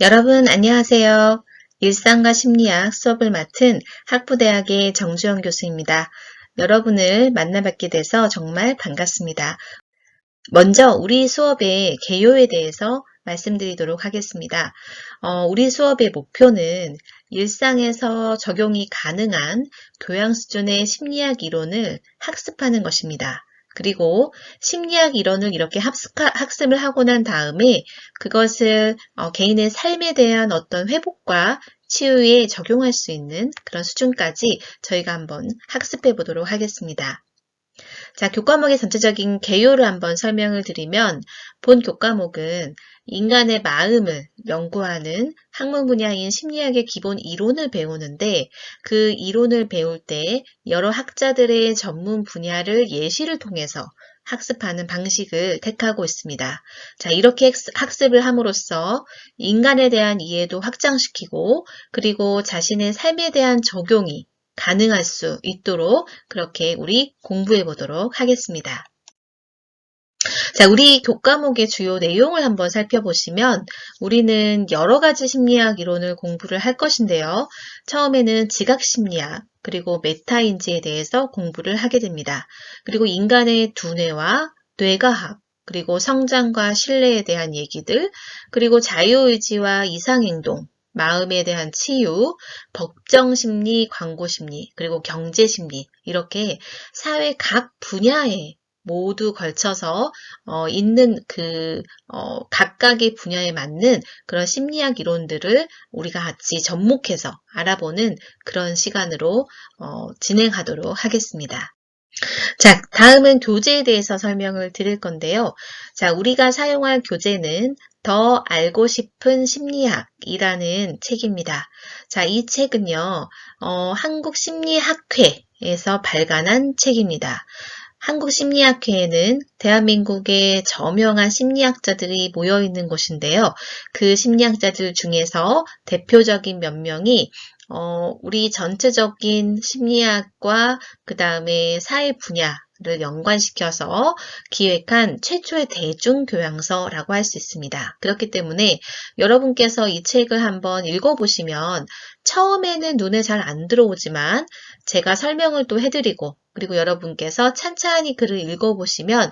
여러분 안녕하세요. 일상과 심리학 수업을 맡은 학부대학의 정주영 교수입니다. 여러분을 만나뵙게 돼서 정말 반갑습니다. 먼저 우리 수업의 개요에 대해서 말씀드리도록 하겠습니다. 우리 수업의 목표는 일상에서 적용이 가능한 교양 수준의 심리학 이론을 학습하는 것입니다. 그리고 심리학 이론을 이렇게 학습을 하고 난 다음에 그것을 개인의 삶에 대한 어떤 회복과 치유에 적용할 수 있는 그런 수준까지 저희가 한번 학습해 보도록 하겠습니다. 자, 교과목의 전체적인 개요를 한번 설명을 드리면 본 교과목은 인간의 마음을 연구하는 학문 분야인 심리학의 기본 이론을 배우는데 그 이론을 배울 때 여러 학자들의 전문 분야를 예시를 통해서 학습하는 방식을 택하고 있습니다. 자, 이렇게 학습을 함으로써 인간에 대한 이해도 확장시키고 그리고 자신의 삶에 대한 적용이 가능할 수 있도록 그렇게 우리 공부해 보도록 하겠습니다. 자, 우리 교과목의 주요 내용을 한번 살펴보시면 우리는 여러 가지 심리학 이론을 공부를 할 것인데요. 처음에는 지각심리학, 그리고 메타인지에 대해서 공부를 하게 됩니다. 그리고 인간의 두뇌와 뇌과학, 그리고 성장과 신뢰에 대한 얘기들, 그리고 자유의지와 이상행동, 마음에 대한 치유, 법정심리, 광고심리, 그리고 경제심리 이렇게 사회 각 분야에 모두 걸쳐서 있는 각각의 분야에 맞는 그런 심리학 이론들을 우리가 같이 접목해서 알아보는 그런 시간으로 진행하도록 하겠습니다. 자, 다음은 교재에 대해서 설명을 드릴 건데요. 자, 우리가 사용할 교재는 더 알고 싶은 심리학이라는 책입니다. 자, 이 책은요, 한국심리학회에서 발간한 책입니다. 한국심리학회에는 대한민국의 저명한 심리학자들이 모여있는 곳인데요. 그 심리학자들 중에서 대표적인 몇 명이 우리 전체적인 심리학과 그 다음에 사회 분야를 연관시켜서 기획한 최초의 대중교양서라고 할 수 있습니다. 그렇기 때문에 여러분께서 이 책을 한번 읽어보시면 처음에는 눈에 잘 안 들어오지만 제가 설명을 또 해드리고 그리고 여러분께서 찬찬히 글을 읽어보시면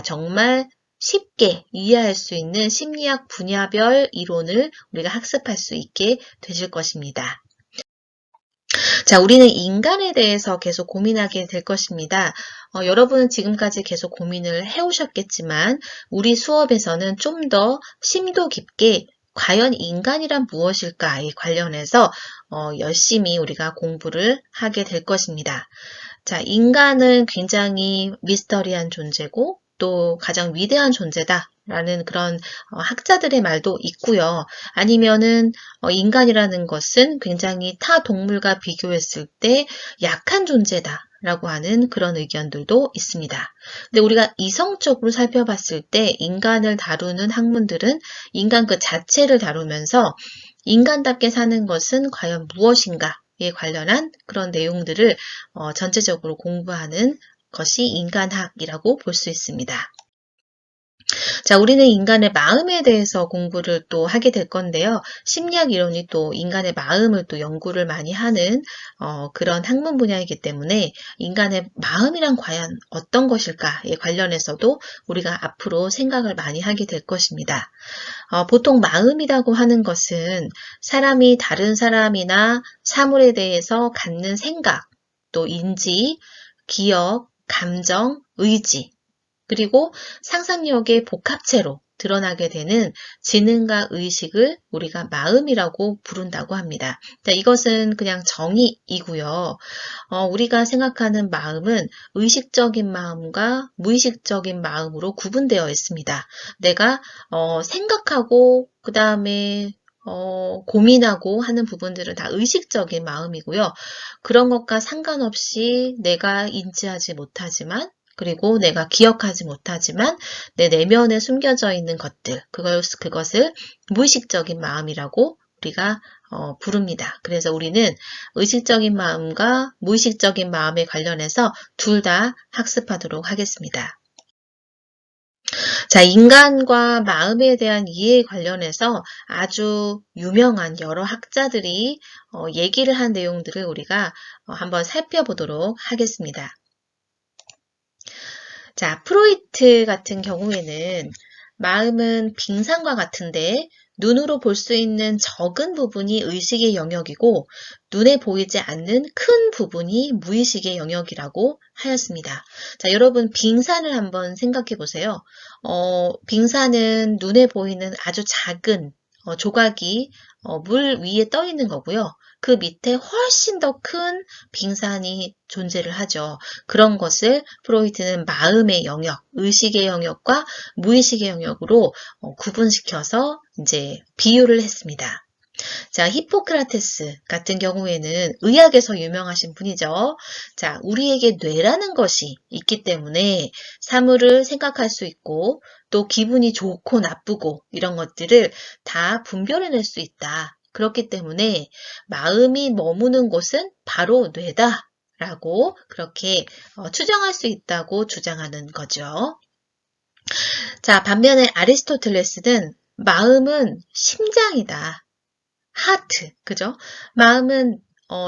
정말 쉽게 이해할 수 있는 심리학 분야별 이론을 우리가 학습할 수 있게 되실 것입니다. 자, 우리는 인간에 대해서 계속 고민하게 될 것입니다. 여러분은 지금까지 계속 고민을 해오셨겠지만 우리 수업에서는 좀 더 심도 깊게 과연 인간이란 무엇일까에 관련해서 열심히 우리가 공부를 하게 될 것입니다. 자, 인간은 굉장히 미스터리한 존재고 또 가장 위대한 존재다라는 그런 학자들의 말도 있고요. 아니면은 인간이라는 것은 굉장히 타 동물과 비교했을 때 약한 존재다라고 하는 그런 의견들도 있습니다. 근데 우리가 이성적으로 살펴봤을 때 인간을 다루는 학문들은 인간 그 자체를 다루면서 인간답게 사는 것은 과연 무엇인가 에 관련한 그런 내용들을 전체적으로 공부하는 것이 인간학이라고 볼 수 있습니다. 자, 우리는 인간의 마음에 대해서 공부를 또 하게 될 건데요. 심리학 이론이 또 인간의 마음을 또 연구를 많이 하는 그런 학문 분야이기 때문에 인간의 마음이란 과연 어떤 것일까에 관련해서도 우리가 앞으로 생각을 많이 하게 될 것입니다. 보통 마음이라고 하는 것은 사람이 다른 사람이나 사물에 대해서 갖는 생각, 또 인지, 기억, 감정, 의지, 그리고 상상력의 복합체로 드러나게 되는 지능과 의식을 우리가 마음이라고 부른다고 합니다. 자, 이것은 그냥 정의이고요. 우리가 생각하는 마음은 의식적인 마음과 무의식적인 마음으로 구분되어 있습니다. 내가 생각하고 그 다음에 고민하고 하는 부분들은 다 의식적인 마음이고요. 그런 것과 상관없이 내가 인지하지 못하지만 그리고 내가 기억하지 못하지만 내 내면에 숨겨져 있는 것들, 그것을 무의식적인 마음이라고 우리가 부릅니다. 그래서 우리는 의식적인 마음과 무의식적인 마음에 관련해서 둘 다 학습하도록 하겠습니다. 자, 인간과 마음에 대한 이해에 관련해서 아주 유명한 여러 학자들이 얘기를 한 내용들을 우리가 한번 살펴보도록 하겠습니다. 자, 프로이트 같은 경우에는 마음은 빙산과 같은데 눈으로 볼 수 있는 적은 부분이 의식의 영역이고 눈에 보이지 않는 큰 부분이 무의식의 영역이라고 하였습니다. 자, 여러분 빙산을 한번 생각해 보세요. 빙산은 눈에 보이는 아주 작은 조각이 물 위에 떠 있는 거고요. 그 밑에 훨씬 더 큰 빙산이 존재를 하죠. 그런 것을 프로이트는 마음의 영역, 의식의 영역과 무의식의 영역으로 구분시켜서 이제 비유를 했습니다. 자, 히포크라테스 같은 경우에는 의학에서 유명하신 분이죠. 자, 우리에게 뇌라는 것이 있기 때문에 사물을 생각할 수 있고 또 기분이 좋고 나쁘고 이런 것들을 다 분별해낼 수 있다. 그렇기 때문에 마음이 머무는 곳은 바로 뇌다라고 그렇게 추정할 수 있다고 주장하는 거죠. 자, 반면에 아리스토텔레스는 마음은 심장이다. 하트, 그죠? 마음은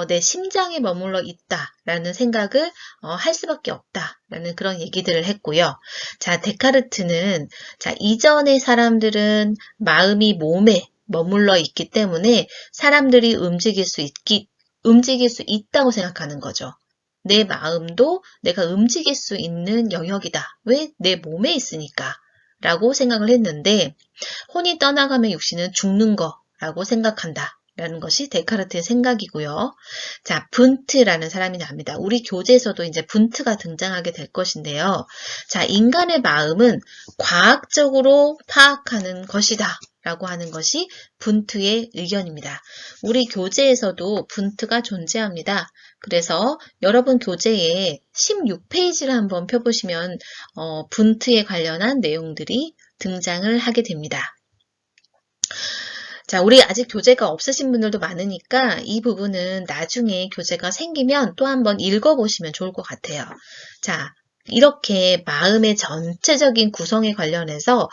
내 심장에 머물러 있다라는 생각을 할 수밖에 없다라는 그런 얘기들을 했고요. 자, 데카르트는 자, 이전의 사람들은 마음이 몸에 머물러 있기 때문에 사람들이 움직일 수 있다고 생각하는 거죠. 내 마음도 내가 움직일 수 있는 영역이다. 왜? 내 몸에 있으니까. 라고 생각을 했는데 혼이 떠나가면 육신은 죽는 거라고 생각한다. 라는 것이 데카르트의 생각이고요. 자, 분트라는 사람이 납니다. 우리 교재에서도 이제 분트가 등장하게 될 것인데요. 자, 인간의 마음은 과학적으로 파악하는 것이다. 라고 하는 것이 분트의 의견입니다. 우리 교재에서도 분트가 존재합니다. 그래서 여러분 교재에 16페이지를 한번 펴보시면 분트에 관련한 내용들이 등장을 하게 됩니다. 자, 우리 아직 교재가 없으신 분들도 많으니까 이 부분은 나중에 교재가 생기면 또 한번 읽어보시면 좋을 것 같아요. 자, 이렇게 마음의 전체적인 구성에 관련해서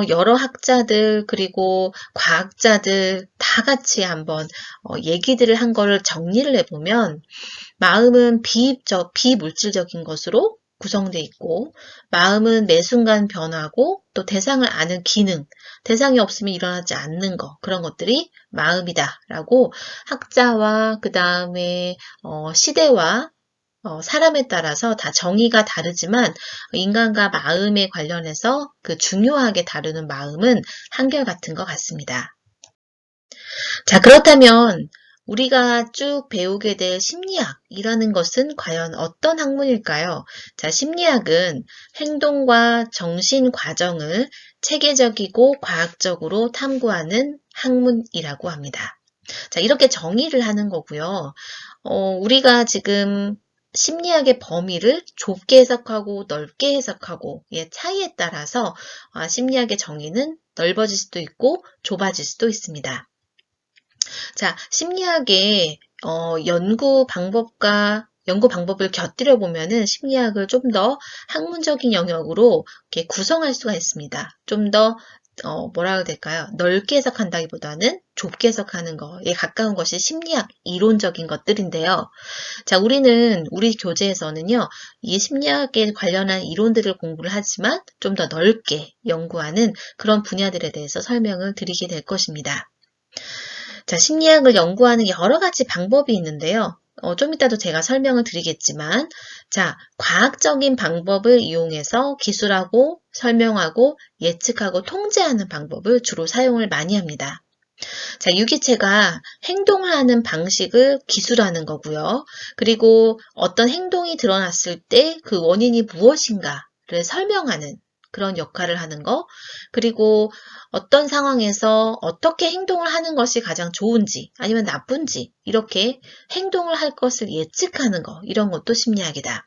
여러 학자들 그리고 과학자들 다 같이 한번 얘기들을 한 거를 정리를 해보면 마음은 비물질적인 것으로 구성되어 있고 마음은 매 순간 변하고 또 대상을 아는 기능, 대상이 없으면 일어나지 않는 거 그런 것들이 마음이다 라고 학자와 그 다음에 시대와 사람에 따라서 다 정의가 다르지만 인간과 마음에 관련해서 그 중요하게 다루는 마음은 한결같은 것 같습니다. 자, 그렇다면 우리가 쭉 배우게 될 심리학이라는 것은 과연 어떤 학문일까요? 자, 심리학은 행동과 정신 과정을 체계적이고 과학적으로 탐구하는 학문이라고 합니다. 자, 이렇게 정의를 하는 거고요. 우리가 지금 심리학의 범위를 좁게 해석하고 넓게 해석하고 차이에 따라서 심리학의 정의는 넓어질 수도 있고 좁아질 수도 있습니다. 자, 심리학의 연구 방법을 곁들여 보면은 심리학을 좀 더 학문적인 영역으로 이렇게 구성할 수가 있습니다. 좀 더 뭐라 해야 될까요? 넓게 해석한다기보다는 좁게 해석하는 거에 가까운 것이 심리학 이론적인 것들인데요. 자, 우리 교재에서는요, 이 심리학에 관련한 이론들을 공부를 하지만 좀 더 넓게 연구하는 그런 분야들에 대해서 설명을 드리게 될 것입니다. 자, 심리학을 연구하는 여러 가지 방법이 있는데요. 좀 이따도 제가 설명을 드리겠지만, 자, 과학적인 방법을 이용해서 기술하고 설명하고 예측하고 통제하는 방법을 주로 사용을 많이 합니다. 자, 유기체가 행동을 하는 방식을 기술하는 거고요. 그리고 어떤 행동이 드러났을 때 그 원인이 무엇인가를 설명하는 그런 역할을 하는 거, 그리고 어떤 상황에서 어떻게 행동을 하는 것이 가장 좋은지 아니면 나쁜지 이렇게 행동을 할 것을 예측하는 거, 이런 것도 심리학이다.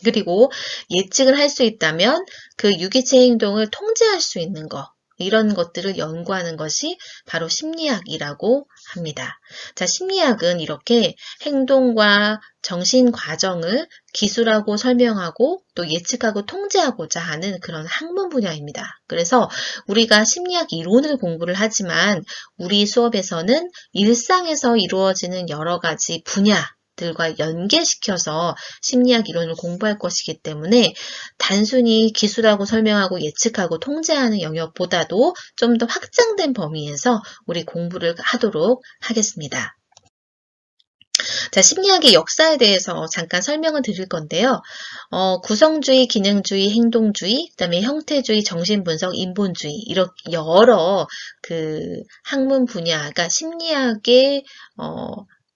그리고 예측을 할 수 있다면 그 유기체 행동을 통제할 수 있는 거, 이런 것들을 연구하는 것이 바로 심리학이라고 합니다. 자, 심리학은 이렇게 행동과 정신 과정을 기술하고 설명하고 또 예측하고 통제하고자 하는 그런 학문 분야입니다. 그래서 우리가 심리학 이론을 공부를 하지만 우리 수업에서는 일상에서 이루어지는 여러 가지 분야들과 연계시켜서 심리학 이론을 공부할 것이기 때문에 단순히 기술하고 설명하고 예측하고 통제하는 영역보다도 좀 더 확장된 범위에서 우리 공부를 하도록 하겠습니다. 자, 심리학의 역사에 대해서 잠깐 설명을 드릴 건데요. 구성주의, 기능주의, 행동주의, 그다음에 형태주의, 정신분석, 인본주의 이렇게 여러 그 학문 분야, 그러니까 심리학의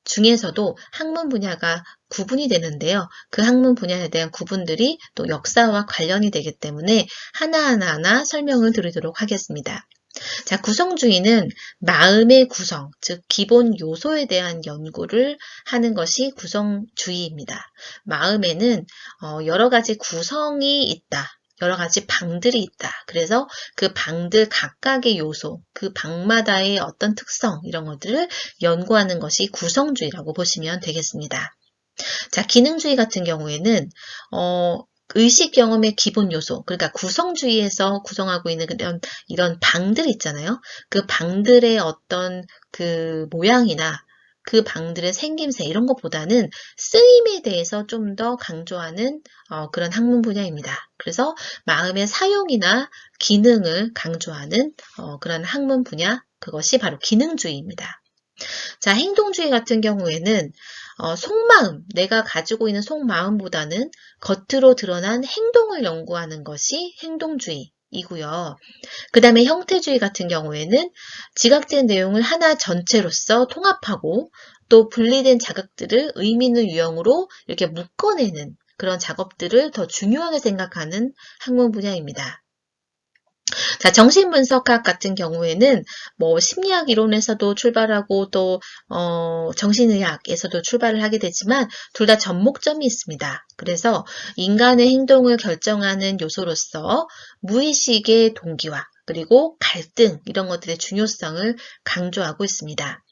중에서도 학문 분야가 구분이 되는데요. 그 학문 분야에 대한 구분들이 또 역사와 관련이 되기 때문에 하나하나 설명을 드리도록 하겠습니다. 자, 구성주의는 마음의 구성, 즉 기본 요소에 대한 연구를 하는 것이 구성주의입니다. 마음에는 여러 가지 구성이 있다. 여러 가지 방들이 있다. 그래서 그 방들 각각의 요소, 그 방마다의 어떤 특성 이런 것들을 연구하는 것이 구성주의라고 보시면 되겠습니다. 자, 기능주의 같은 경우에는 의식 경험의 기본 요소, 그러니까 구성주의에서 구성하고 있는 이런 방들 있잖아요. 그 방들의 어떤 그 모양이나 그 방들의 생김새 이런 것보다는 쓰임에 대해서 좀 더 강조하는 그런 학문 분야입니다. 그래서 마음의 사용이나 기능을 강조하는 그런 학문 분야, 그것이 바로 기능주의입니다. 자, 행동주의 같은 경우에는 속마음, 내가 가지고 있는 속마음보다는 겉으로 드러난 행동을 연구하는 것이 행동주의이고요. 그 다음에 형태주의 같은 경우에는 지각된 내용을 하나 전체로서 통합하고 또 분리된 자극들을 의미 있는 유형으로 이렇게 묶어내는 그런 작업들을 더 중요하게 생각하는 학문 분야입니다. 자, 정신분석학 같은 경우에는 뭐 심리학 이론에서도 출발하고 또 정신의학에서도 출발을 하게 되지만 둘 다 접목점이 있습니다. 그래서 인간의 행동을 결정하는 요소로서 무의식의 동기화 그리고 갈등 이런 것들의 중요성을 강조하고 있습니다.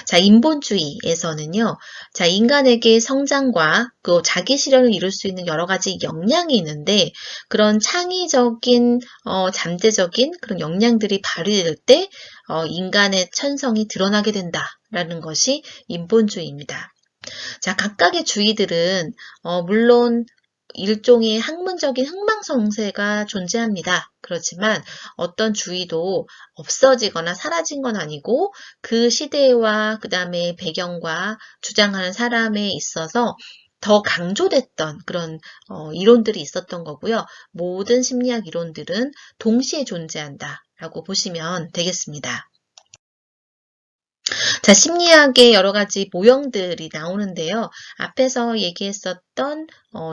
자, 인본주의에서는요, 자, 인간에게 성장과 그 자기 실현을 이룰 수 있는 여러 가지 역량이 있는데, 그런 창의적인, 잠재적인 그런 역량들이 발휘될 때, 인간의 천성이 드러나게 된다라는 것이 인본주의입니다. 자, 각각의 주의들은, 물론 일종의 학문적인 흥망성쇠가 존재합니다. 그렇지만 어떤 주의도 없어지거나 사라진 건 아니고 그 시대와 그 다음에 배경과 주장하는 사람에 있어서 더 강조됐던 그런 이론들이 있었던 거고요. 모든 심리학 이론들은 동시에 존재한다라고 보시면 되겠습니다. 자, 심리학의 여러 가지 모형들이 나오는데요. 앞에서 얘기했었던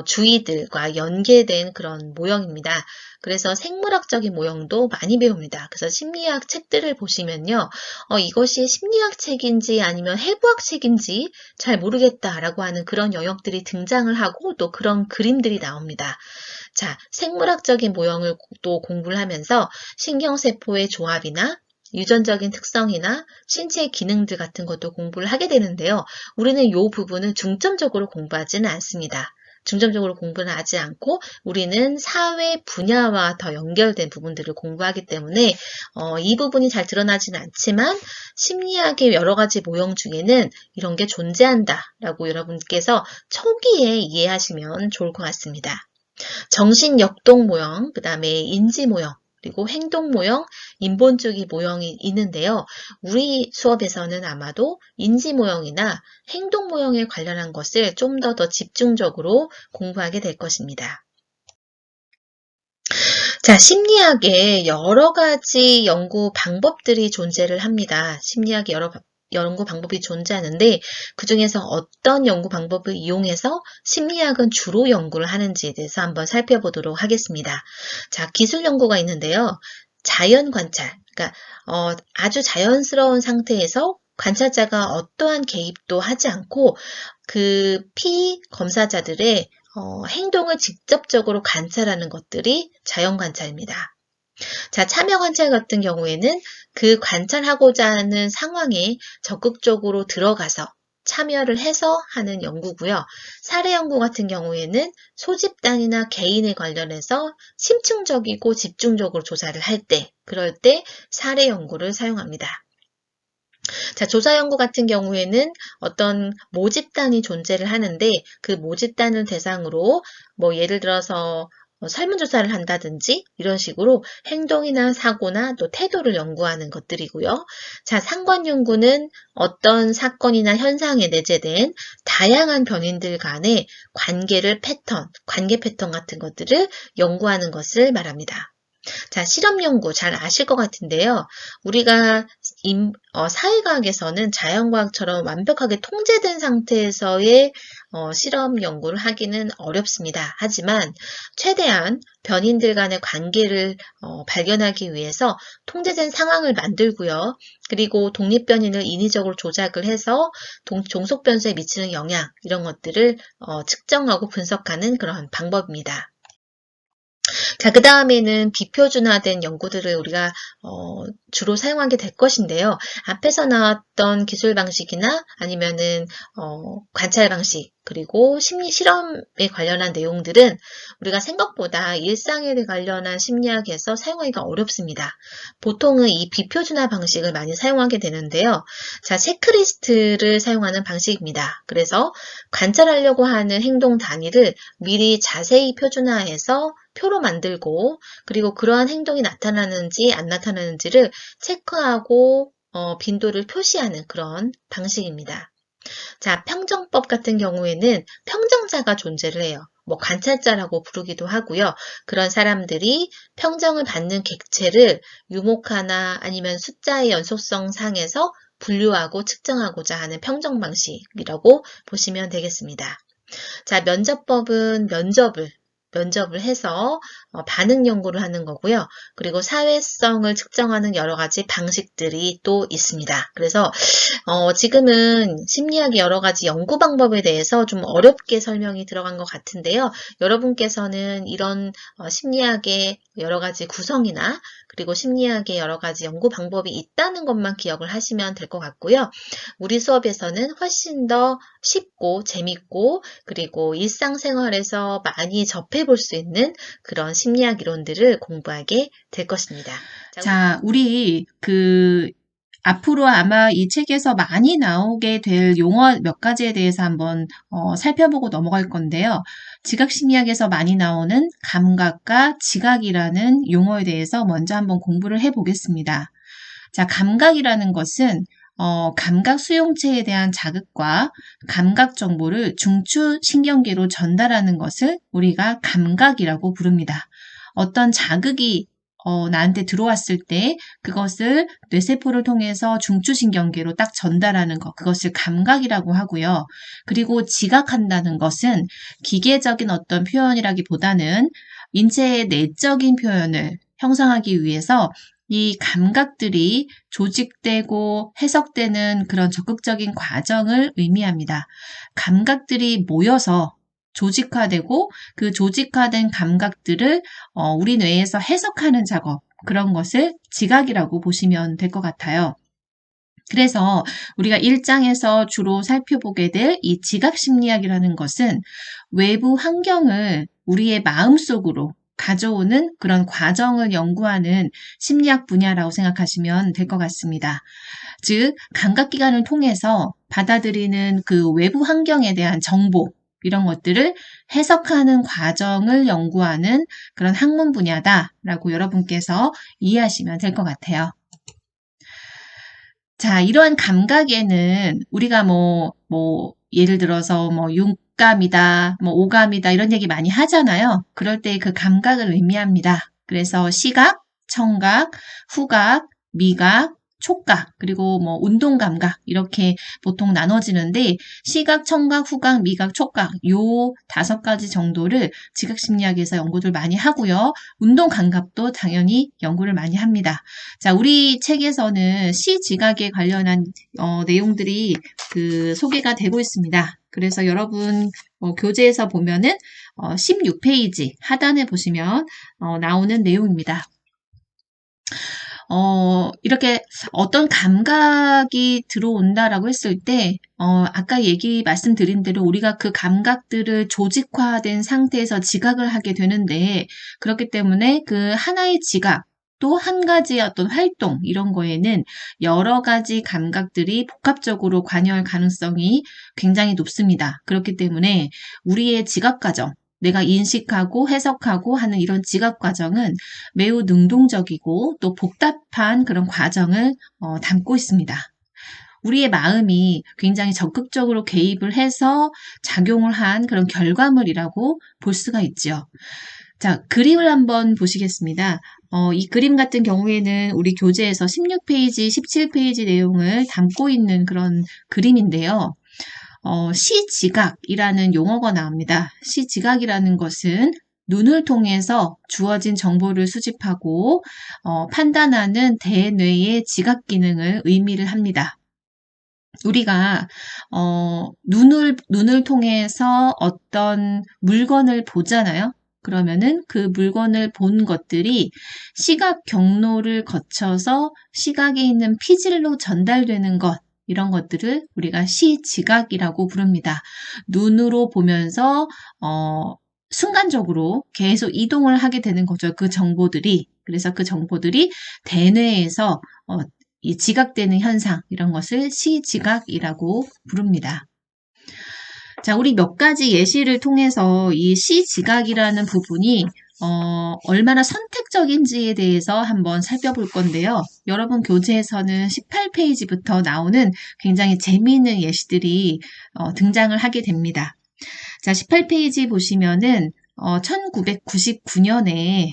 주의들과 연계된 그런 모형입니다. 그래서 생물학적인 모형도 많이 배웁니다. 그래서 심리학 책들을 보시면요. 이것이 심리학 책인지 아니면 해부학 책인지 잘 모르겠다라고 하는 그런 영역들이 등장을 하고 또 그런 그림들이 나옵니다. 자, 생물학적인 모형을 또 공부를 하면서 신경세포의 조합이나 유전적인 특성이나 신체 기능들 같은 것도 공부를 하게 되는데요. 우리는 이 부분은 중점적으로 공부하지는 않습니다. 중점적으로 공부는 하지 않고 우리는 사회 분야와 더 연결된 부분들을 공부하기 때문에 이 부분이 잘 드러나지는 않지만 심리학의 여러 가지 모형 중에는 이런 게 존재한다라고 여러분께서 초기에 이해하시면 좋을 것 같습니다. 정신역동 모형, 그 다음에 인지 모형, 그리고 행동 모형, 인본주의 모형이 있는데요. 우리 수업에서는 아마도 인지 모형이나 행동 모형에 관련한 것을 좀 더 집중적으로 공부하게 될 것입니다. 자, 심리학에 여러 가지 연구 방법들이 존재를 합니다. 심리학의 여러 연구 방법이 존재하는데 그 중에서 어떤 연구 방법을 이용해서 심리학은 주로 연구를 하는지에 대해서 한번 살펴보도록 하겠습니다. 자, 기술 연구가 있는데요. 자연 관찰, 그러니까 아주 자연스러운 상태에서 관찰자가 어떠한 개입도 하지 않고 그 피검사자들의 행동을 직접적으로 관찰하는 것들이 자연 관찰입니다. 자, 참여 관찰 같은 경우에는 그 관찰하고자 하는 상황에 적극적으로 들어가서 참여를 해서 하는 연구고요. 사례 연구 같은 경우에는 소집단이나 개인에 관련해서 심층적이고 집중적으로 조사를 할 때, 그럴 때 사례 연구를 사용합니다. 자, 조사 연구 같은 경우에는 어떤 모집단이 존재를 하는데 그 모집단을 대상으로 뭐 예를 들어서 설문조사를 한다든지 이런 식으로 행동이나 사고나 또 태도를 연구하는 것들이고요. 자, 상관 연구는 어떤 사건이나 현상에 내재된 다양한 변인들 간의 관계 패턴 같은 것들을 연구하는 것을 말합니다. 자, 실험 연구 잘 아실 것 같은데요. 우리가 사회과학에서는 자연과학처럼 완벽하게 통제된 상태에서의 실험 연구를 하기는 어렵습니다. 하지만 최대한 변인들 간의 관계를 발견하기 위해서 통제된 상황을 만들고요. 그리고 독립변인을 인위적으로 조작을 해서 종속 변수에 미치는 영향 이런 것들을 측정하고 분석하는 그런 방법입니다. 자, 그 다음에는 비표준화된 연구들을 우리가 주로 사용하게 될 것인데요. 앞에서 나왔던 기술 방식이나 아니면은 관찰 방식 그리고 심리 실험에 관련한 내용들은 우리가 생각보다 일상에 관련한 심리학에서 사용하기가 어렵습니다. 보통은 이 비표준화 방식을 많이 사용하게 되는데요. 자, 체크리스트를 사용하는 방식입니다. 그래서 관찰하려고 하는 행동 단위를 미리 자세히 표준화해서 표로 만들고 그리고 그러한 행동이 나타나는지 안 나타나는지를 체크하고 빈도를 표시하는 그런 방식입니다. 자, 평정법 같은 경우에는 평정자가 존재를 해요. 뭐 관찰자라고 부르기도 하고요. 그런 사람들이 평정을 받는 객체를 유목하나 아니면 숫자의 연속성 상에서 분류하고 측정하고자 하는 평정 방식이라고 보시면 되겠습니다. 자, 면접법은 면접을 해서 반응 연구를 하는 거고요. 그리고 사회성을 측정하는 여러 가지 방식들이 또 있습니다. 그래서 지금은 심리학의 여러 가지 연구 방법에 대해서 좀 어렵게 설명이 들어간 것 같은데요. 여러분께서는 이런 심리학의 여러 가지 구성이나 그리고 심리학의 여러 가지 연구 방법이 있다는 것만 기억을 하시면 될 것 같고요. 우리 수업에서는 훨씬 더 쉽고 재밌고 그리고 일상생활에서 많이 접해볼 수 있는 그런 심리학 이론들을 공부하게 될 것입니다. 자, 우리 앞으로 아마 이 책에서 많이 나오게 될 용어 몇 가지에 대해서 한번 살펴보고 넘어갈 건데요. 지각심리학에서 많이 나오는 감각과 지각이라는 용어에 대해서 먼저 한번 공부를 해보겠습니다. 자, 감각이라는 것은 감각 수용체에 대한 자극과 감각 정보를 중추신경계로 전달하는 것을 우리가 감각이라고 부릅니다. 어떤 자극이 나한테 들어왔을 때 그것을 뇌세포를 통해서 중추신경계로 딱 전달하는 것, 그것을 감각이라고 하고요. 그리고 지각한다는 것은 기계적인 어떤 표현이라기보다는 인체의 내적인 표현을 형성하기 위해서 이 감각들이 조직되고 해석되는 그런 적극적인 과정을 의미합니다. 감각들이 모여서 조직화되고 그 조직화된 감각들을 우리 뇌에서 해석하는 작업, 그런 것을 지각이라고 보시면 될 것 같아요. 그래서 우리가 1장에서 주로 살펴보게 될 이 지각심리학이라는 것은 외부 환경을 우리의 마음속으로 가져오는 그런 과정을 연구하는 심리학 분야라고 생각하시면 될 것 같습니다. 즉, 감각기관을 통해서 받아들이는 그 외부 환경에 대한 정보, 이런 것들을 해석하는 과정을 연구하는 그런 학문 분야다라고 여러분께서 이해하시면 될 것 같아요. 자, 이러한 감각에는 우리가 예를 들어서 육감이다, 오감이다, 이런 얘기 많이 하잖아요. 그럴 때 그 감각을 의미합니다. 그래서 시각, 청각, 후각, 미각, 촉각, 그리고 운동 감각, 이렇게 보통 나눠지는데, 시각, 청각, 후각, 미각, 촉각, 요 5가지 정도를 지각심리학에서 연구를 많이 하고요. 운동 감각도 당연히 연구를 많이 합니다. 자, 우리 책에서는 시지각에 관련한 내용들이 소개가 되고 있습니다. 그래서 여러분 교재에서 보면은 16페이지 하단에 보시면 나오는 내용입니다. 이렇게 어떤 감각이 들어온다라고 했을 때, 아까 말씀드린 대로 우리가 그 감각들을 조직화된 상태에서 지각을 하게 되는데, 그렇기 때문에 그 하나의 지각, 또 한 가지의 어떤 활동, 이런 거에는 여러 가지 감각들이 복합적으로 관여할 가능성이 굉장히 높습니다. 그렇기 때문에 우리의 지각 과정, 내가 인식하고 해석하고 하는 이런 지각 과정은 매우 능동적이고 또 복잡한 그런 과정을 담고 있습니다. 우리의 마음이 굉장히 적극적으로 개입을 해서 작용을 한 그런 결과물이라고 볼 수가 있죠. 자, 그림을 한번 보시겠습니다. 이 그림 같은 경우에는 우리 교재에서 16페이지, 17페이지 내용을 담고 있는 그런 그림인데요. 시지각이라는 용어가 나옵니다. 시지각이라는 것은 눈을 통해서 주어진 정보를 수집하고 판단하는 대뇌의 지각 기능을 의미를 합니다. 우리가 눈을 통해서 어떤 물건을 보잖아요. 그러면은 그 물건을 본 것들이 시각 경로를 거쳐서 시각에 있는 피질로 전달되는 것, 이런 것들을 우리가 시지각이라고 부릅니다. 눈으로 보면서 순간적으로 계속 이동을 하게 되는 거죠. 그 정보들이. 그래서 그 정보들이 대뇌에서 이 지각되는 현상, 이런 것을 시지각이라고 부릅니다. 자, 우리 몇 가지 예시를 통해서 이 시지각이라는 부분이 얼마나 선택적인지에 대해서 한번 살펴볼 건데요. 여러분 교재에서는 18페이지부터 나오는 굉장히 재미있는 예시들이 등장을 하게 됩니다. 자, 18페이지 보시면은 1999년에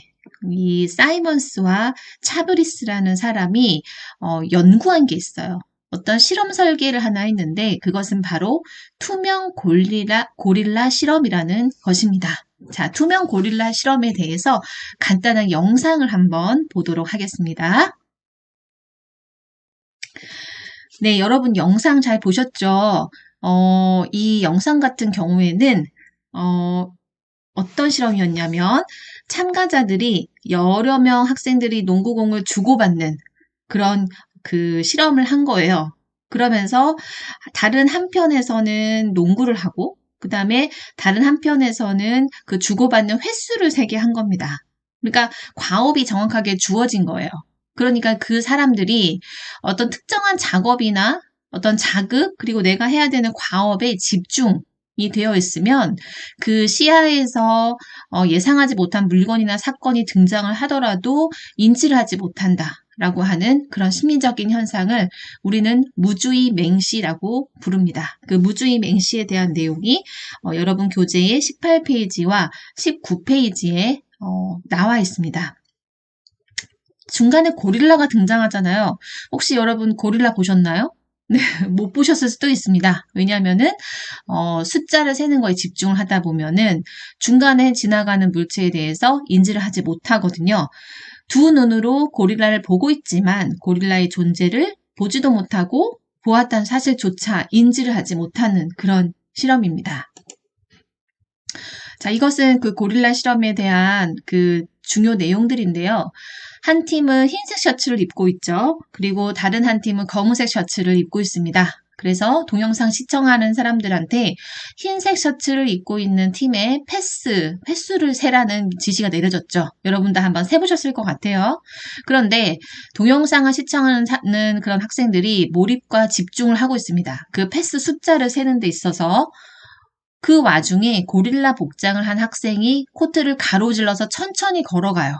이 사이먼스와 차브리스라는 사람이 연구한 게 있어요. 어떤 실험 설계를 하나 했는데 그것은 바로 투명 고릴라 실험이라는 것입니다. 자, 투명 고릴라 실험에 대해서 간단한 영상을 한번 보도록 하겠습니다. 네, 여러분 영상 잘 보셨죠? 이 영상 같은 경우에는 어떤 실험이었냐면 참가자들이 여러 명 학생들이 농구공을 주고받는 그런 그 실험을 한 거예요. 그러면서 다른 한편에서는 농구를 하고 그 다음에 다른 한편에서는 그 주고받는 횟수를 세게 한 겁니다. 그러니까 과업이 정확하게 주어진 거예요. 그러니까 그 사람들이 어떤 특정한 작업이나 어떤 자극 그리고 내가 해야 되는 과업에 집중이 되어 있으면 그 시야에서 예상하지 못한 물건이나 사건이 등장을 하더라도 인지를 하지 못한다라고 하는 그런 심리적인 현상을 우리는 무주의 맹시라고 부릅니다. 그 무주의 맹시에 대한 내용이 여러분 교재의 18페이지와 19페이지에 나와 있습니다. 중간에 고릴라가 등장하잖아요. 혹시 여러분 고릴라 보셨나요? 네, 못 보셨을 수도 있습니다. 왜냐하면은 숫자를 세는 거에 집중을 하다 보면은 중간에 지나가는 물체에 대해서 인지를 하지 못하거든요. 두 눈으로 고릴라를 보고 있지만 고릴라의 존재를 보지도 못하고 보았다는 사실조차 인지를 하지 못하는 그런 실험입니다. 자, 이것은 그 고릴라 실험에 대한 그 중요 내용들인데요. 한 팀은 흰색 셔츠를 입고 있죠. 그리고 다른 한 팀은 검은색 셔츠를 입고 있습니다. 그래서 동영상 시청하는 사람들한테 흰색 셔츠를 입고 있는 팀의 횟수를 세라는 지시가 내려졌죠. 여러분도 한번 세보셨을 것 같아요. 그런데 동영상을 시청하는 그런 학생들이 몰입과 집중을 하고 있습니다. 그 패스 숫자를 세는 데 있어서 그 와중에 고릴라 복장을 한 학생이 코트를 가로질러서 천천히 걸어가요.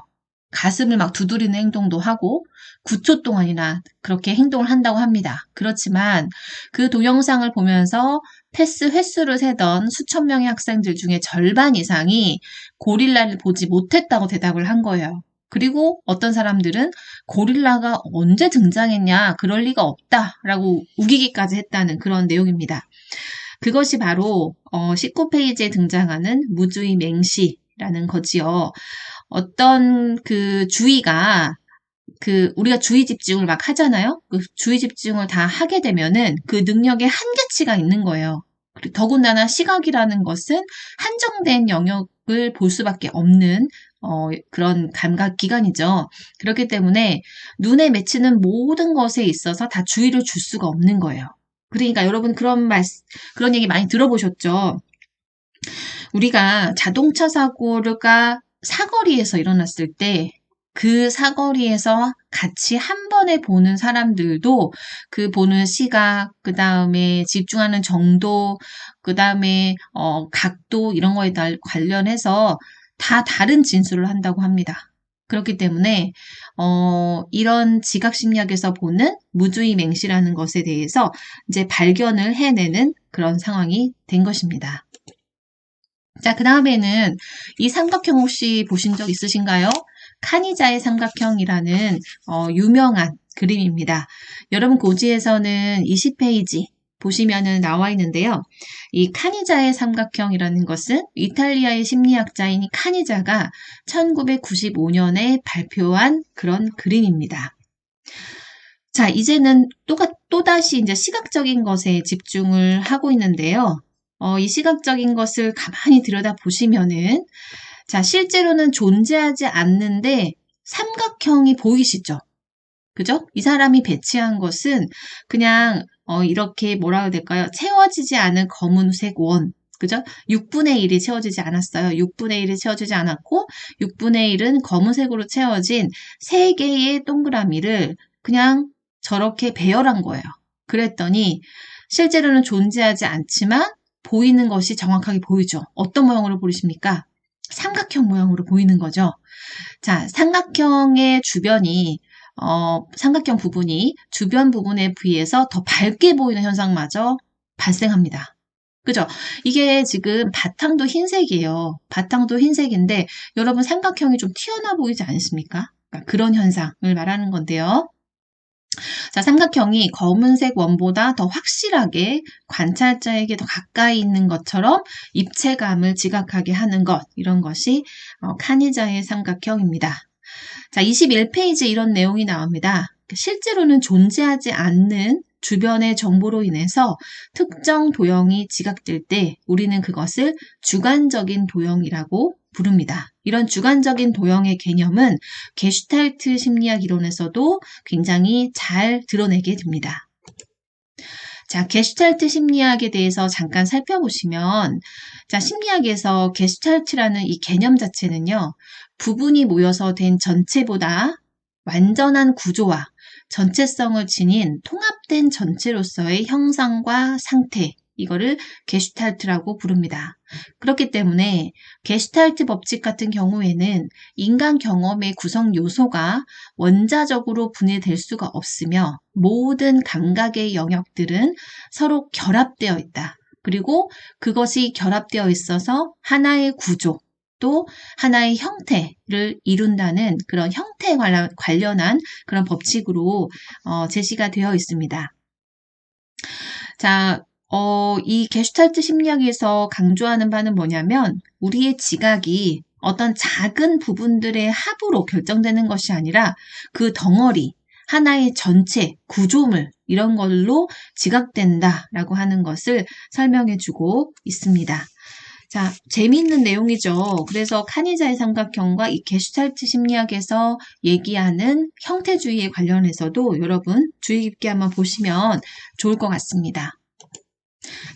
가슴을 막 두드리는 행동도 하고 9초 동안이나 그렇게 행동을 한다고 합니다. 그렇지만 그 동영상을 보면서 패스 횟수를 세던 수천 명의 학생들 중에 절반 이상이 고릴라를 보지 못했다고 대답을 한 거예요. 그리고 어떤 사람들은 고릴라가 언제 등장했냐, 그럴 리가 없다라고 우기기까지 했다는 그런 내용입니다. 그것이 바로 19페이지에 등장하는 무주의 맹시라는 거지요. 어떤 그 주의가 우리가 주의 집중을 막 하잖아요. 그 주의 집중을 다 하게 되면은 그 능력에 한계치가 있는 거예요. 더군다나 시각이라는 것은 한정된 영역을 볼 수밖에 없는 그런 감각 기관이죠. 그렇기 때문에 눈에 맺히는 모든 것에 있어서 다 주의를 줄 수가 없는 거예요. 그러니까 여러분 그런 얘기 많이 들어보셨죠? 우리가 자동차 사고가 사거리에서 일어났을 때 그 사거리에서 같이 한 번에 보는 사람들도 그 보는 시각, 그 다음에 집중하는 정도, 그 다음에 각도 이런 거에 관련해서 다 다른 진술을 한다고 합니다. 그렇기 때문에 이런 지각심리학에서 보는 무주의 맹시라는 것에 대해서 이제 발견을 해내는 그런 상황이 된 것입니다. 자, 그 다음에는 이 삼각형 혹시 보신 적 있으신가요? 카니자의 삼각형이라는 유명한 그림입니다. 여러분 고지에서는 20페이지 보시면은 나와 있는데요. 이 카니자의 삼각형이라는 것은 이탈리아의 심리학자인 카니자가 1995년에 발표한 그런 그림입니다. 자, 이제는 또다시 이제 시각적인 것에 집중을 하고 있는데요. 이 시각적인 것을 가만히 들여다보시면은, 자, 실제로는 존재하지 않는데 삼각형이 보이시죠? 그죠? 이 사람이 배치한 것은 그냥, 이렇게 뭐라 해야 될까요? 채워지지 않은 검은색 원. 그죠? 6분의 1이 채워지지 않았어요. 6분의 1이 채워지지 않았고, 6분의 1은 검은색으로 채워진 3개의 동그라미를 그냥 저렇게 배열한 거예요. 그랬더니, 실제로는 존재하지 않지만, 보이는 것이 정확하게 보이죠. 어떤 모양으로 보이십니까? 삼각형 모양으로 보이는 거죠. 자, 삼각형의 주변이, 삼각형 부분이 주변 부분에 비해서 더 밝게 보이는 현상마저 발생합니다. 그죠? 이게 지금 바탕도 흰색이에요. 바탕도 흰색인데, 여러분 삼각형이 좀 튀어나와 보이지 않습니까? 그러니까 그런 현상을 말하는 건데요. 자, 삼각형이 검은색 원보다 더 확실하게 관찰자에게 더 가까이 있는 것처럼 입체감을 지각하게 하는 것, 이런 것이 카니자의 삼각형입니다. 자, 21페이지에 이런 내용이 나옵니다. 실제로는 존재하지 않는 주변의 정보로 인해서 특정 도형이 지각될 때 우리는 그것을 주관적인 도형이라고 부릅니다. 이런 주관적인 도형의 개념은 게슈탈트 심리학 이론에서도 굉장히 잘 드러내게 됩니다. 자, 게슈탈트 심리학에 대해서 잠깐 살펴보시면, 자, 심리학에서 게슈탈트라는 이 개념 자체는요, 부분이 모여서 된 전체보다 완전한 구조와 전체성을 지닌 통합된 전체로서의 형상과 상태, 이거를 게슈탈트라고 부릅니다. 그렇기 때문에 게슈탈트 법칙 같은 경우에는 인간 경험의 구성 요소가 원자적으로 분해될 수가 없으며 모든 감각의 영역들은 서로 결합되어 있다. 그리고 그것이 결합되어 있어서 하나의 구조, 또 하나의 형태를 이룬다는 그런 형태에 관련한 그런 법칙으로 제시가 되어 있습니다. 자, 이 게슈탈트 심리학에서 강조하는 바는 뭐냐면 우리의 지각이 어떤 작은 부분들의 합으로 결정되는 것이 아니라 그 덩어리, 하나의 전체, 구조물 이런 걸로 지각된다라고 하는 것을 설명해주고 있습니다. 자, 재미있는 내용이죠. 그래서 카니자의 삼각형과 이 게슈탈트 심리학에서 얘기하는 형태주의에 관련해서도 여러분 주의 깊게 한번 보시면 좋을 것 같습니다.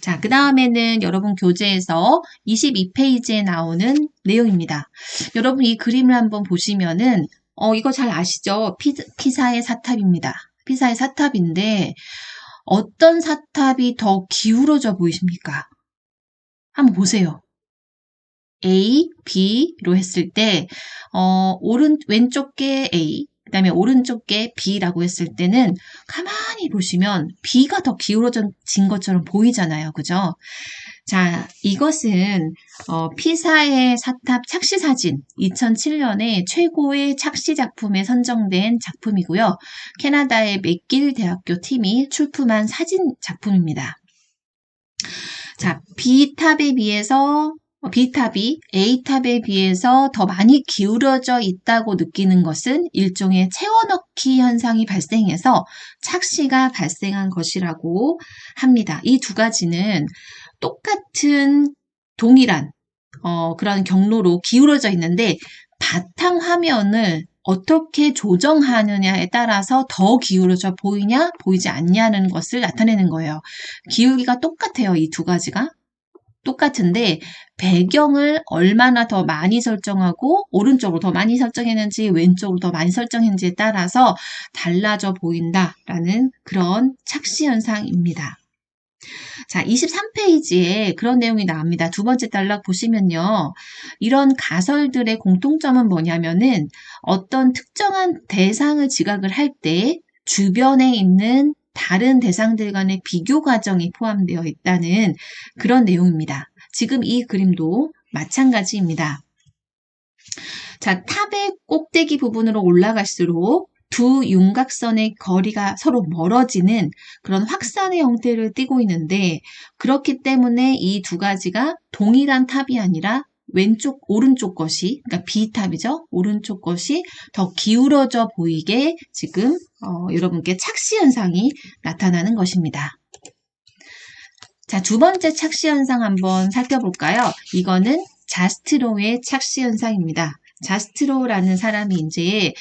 자, 그 다음에는 여러분 교재에서 22페이지에 나오는 내용입니다. 여러분 이 그림을 한번 보시면은 이거 잘 아시죠? 피사의 사탑입니다. 피사의 사탑인데 어떤 사탑이 더 기울어져 보이십니까? 한번 보세요. A, B로 했을 때 왼쪽 게 A, 그 다음에 오른쪽 게 B라고 했을 때는 가만히 보시면 B가 더 기울어진 것처럼 보이잖아요. 그죠? 자, 이것은 피사의 사탑 착시 사진 2007년에 최고의 착시 작품에 선정된 작품이고요. 캐나다의 맥길 대학교 팀이 출품한 사진 작품입니다. 자, B탑이 A탑에 비해서 더 많이 기울어져 있다고 느끼는 것은 일종의 채워넣기 현상이 발생해서 착시가 발생한 것이라고 합니다. 이 두 가지는 똑같은 동일한 그런 경로로 기울어져 있는데 바탕 화면을 어떻게 조정하느냐에 따라서 더 기울어져 보이냐, 보이지 않냐는 것을 나타내는 거예요. 기울기가 똑같아요, 이 두 가지가. 똑같은데 배경을 얼마나 더 많이 설정하고 오른쪽으로 더 많이 설정했는지 왼쪽으로 더 많이 설정했는지에 따라서 달라져 보인다라는 그런 착시 현상입니다. 자, 23페이지에 그런 내용이 나옵니다. 두 번째 단락 보시면요. 이런 가설들의 공통점은 뭐냐면은 어떤 특정한 대상을 지각을 할 때 주변에 있는 다른 대상들 간의 비교 과정이 포함되어 있다는 그런 내용입니다. 지금 이 그림도 마찬가지입니다. 자, 탑의 꼭대기 부분으로 올라갈수록 두 윤곽선의 거리가 서로 멀어지는 그런 확산의 형태를 띠고 있는데 그렇기 때문에 이 두 가지가 동일한 탑이 아니라 왼쪽, 오른쪽 것이, 그러니까 B탑이죠. 오른쪽 것이 더 기울어져 보이게 지금 여러분께 착시 현상이 나타나는 것입니다. 자, 두 번째 착시 현상 한번 살펴볼까요? 이거는 자스트로의 착시 현상입니다. 자스트로라는 사람이 이제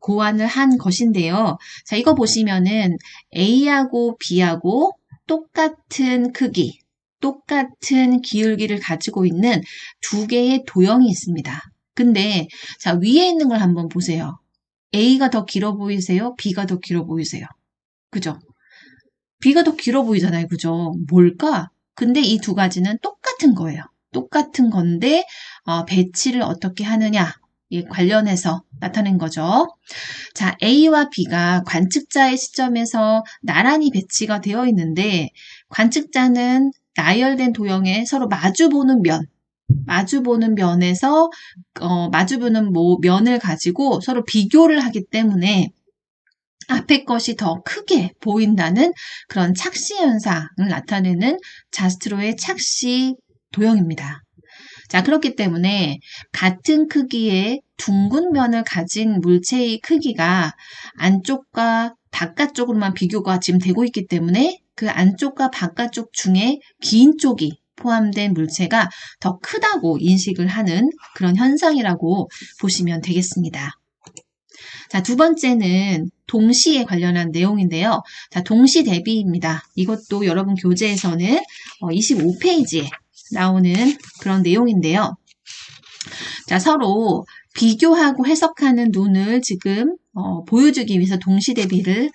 고안을 한 것인데요. 자, 이거 보시면은 A하고 B하고 똑같은 크기, 똑같은 기울기를 가지고 있는 두 개의 도형이 있습니다. 근데 자, 위에 있는 걸 한번 보세요. A가 더 길어 보이세요? B가 더 길어 보이세요? 그죠? B가 더 길어 보이잖아요. 그죠? 뭘까? 근데 이 두 가지는 똑같은 거예요. 똑같은 건데 배치를 어떻게 하느냐 관련해서 나타낸 거죠. 자, A와 B가 관측자의 시점에서 나란히 배치가 되어 있는데 관측자는 나열된 도형에 서로 마주보는 면에서 마주보는 면을 가지고 서로 비교를 하기 때문에 앞에 것이 더 크게 보인다는 그런 착시 현상을 나타내는 자스트로의 착시 도형입니다. 자, 그렇기 때문에 같은 크기의 둥근 면을 가진 물체의 크기가 안쪽과 바깥쪽으로만 비교가 지금 되고 있기 때문에 그 안쪽과 바깥쪽 중에 긴 쪽이 포함된 물체가 더 크다고 인식을 하는 그런 현상이라고 보시면 되겠습니다. 자, 두 번째는 동시에 관련한 내용인데요. 자, 동시 대비입니다. 이것도 여러분 교재에서는 25페이지에 나오는 그런 내용인데요. 자, 서로 비교하고 해석하는 눈을 지금 보여주기 위해서 동시 대비를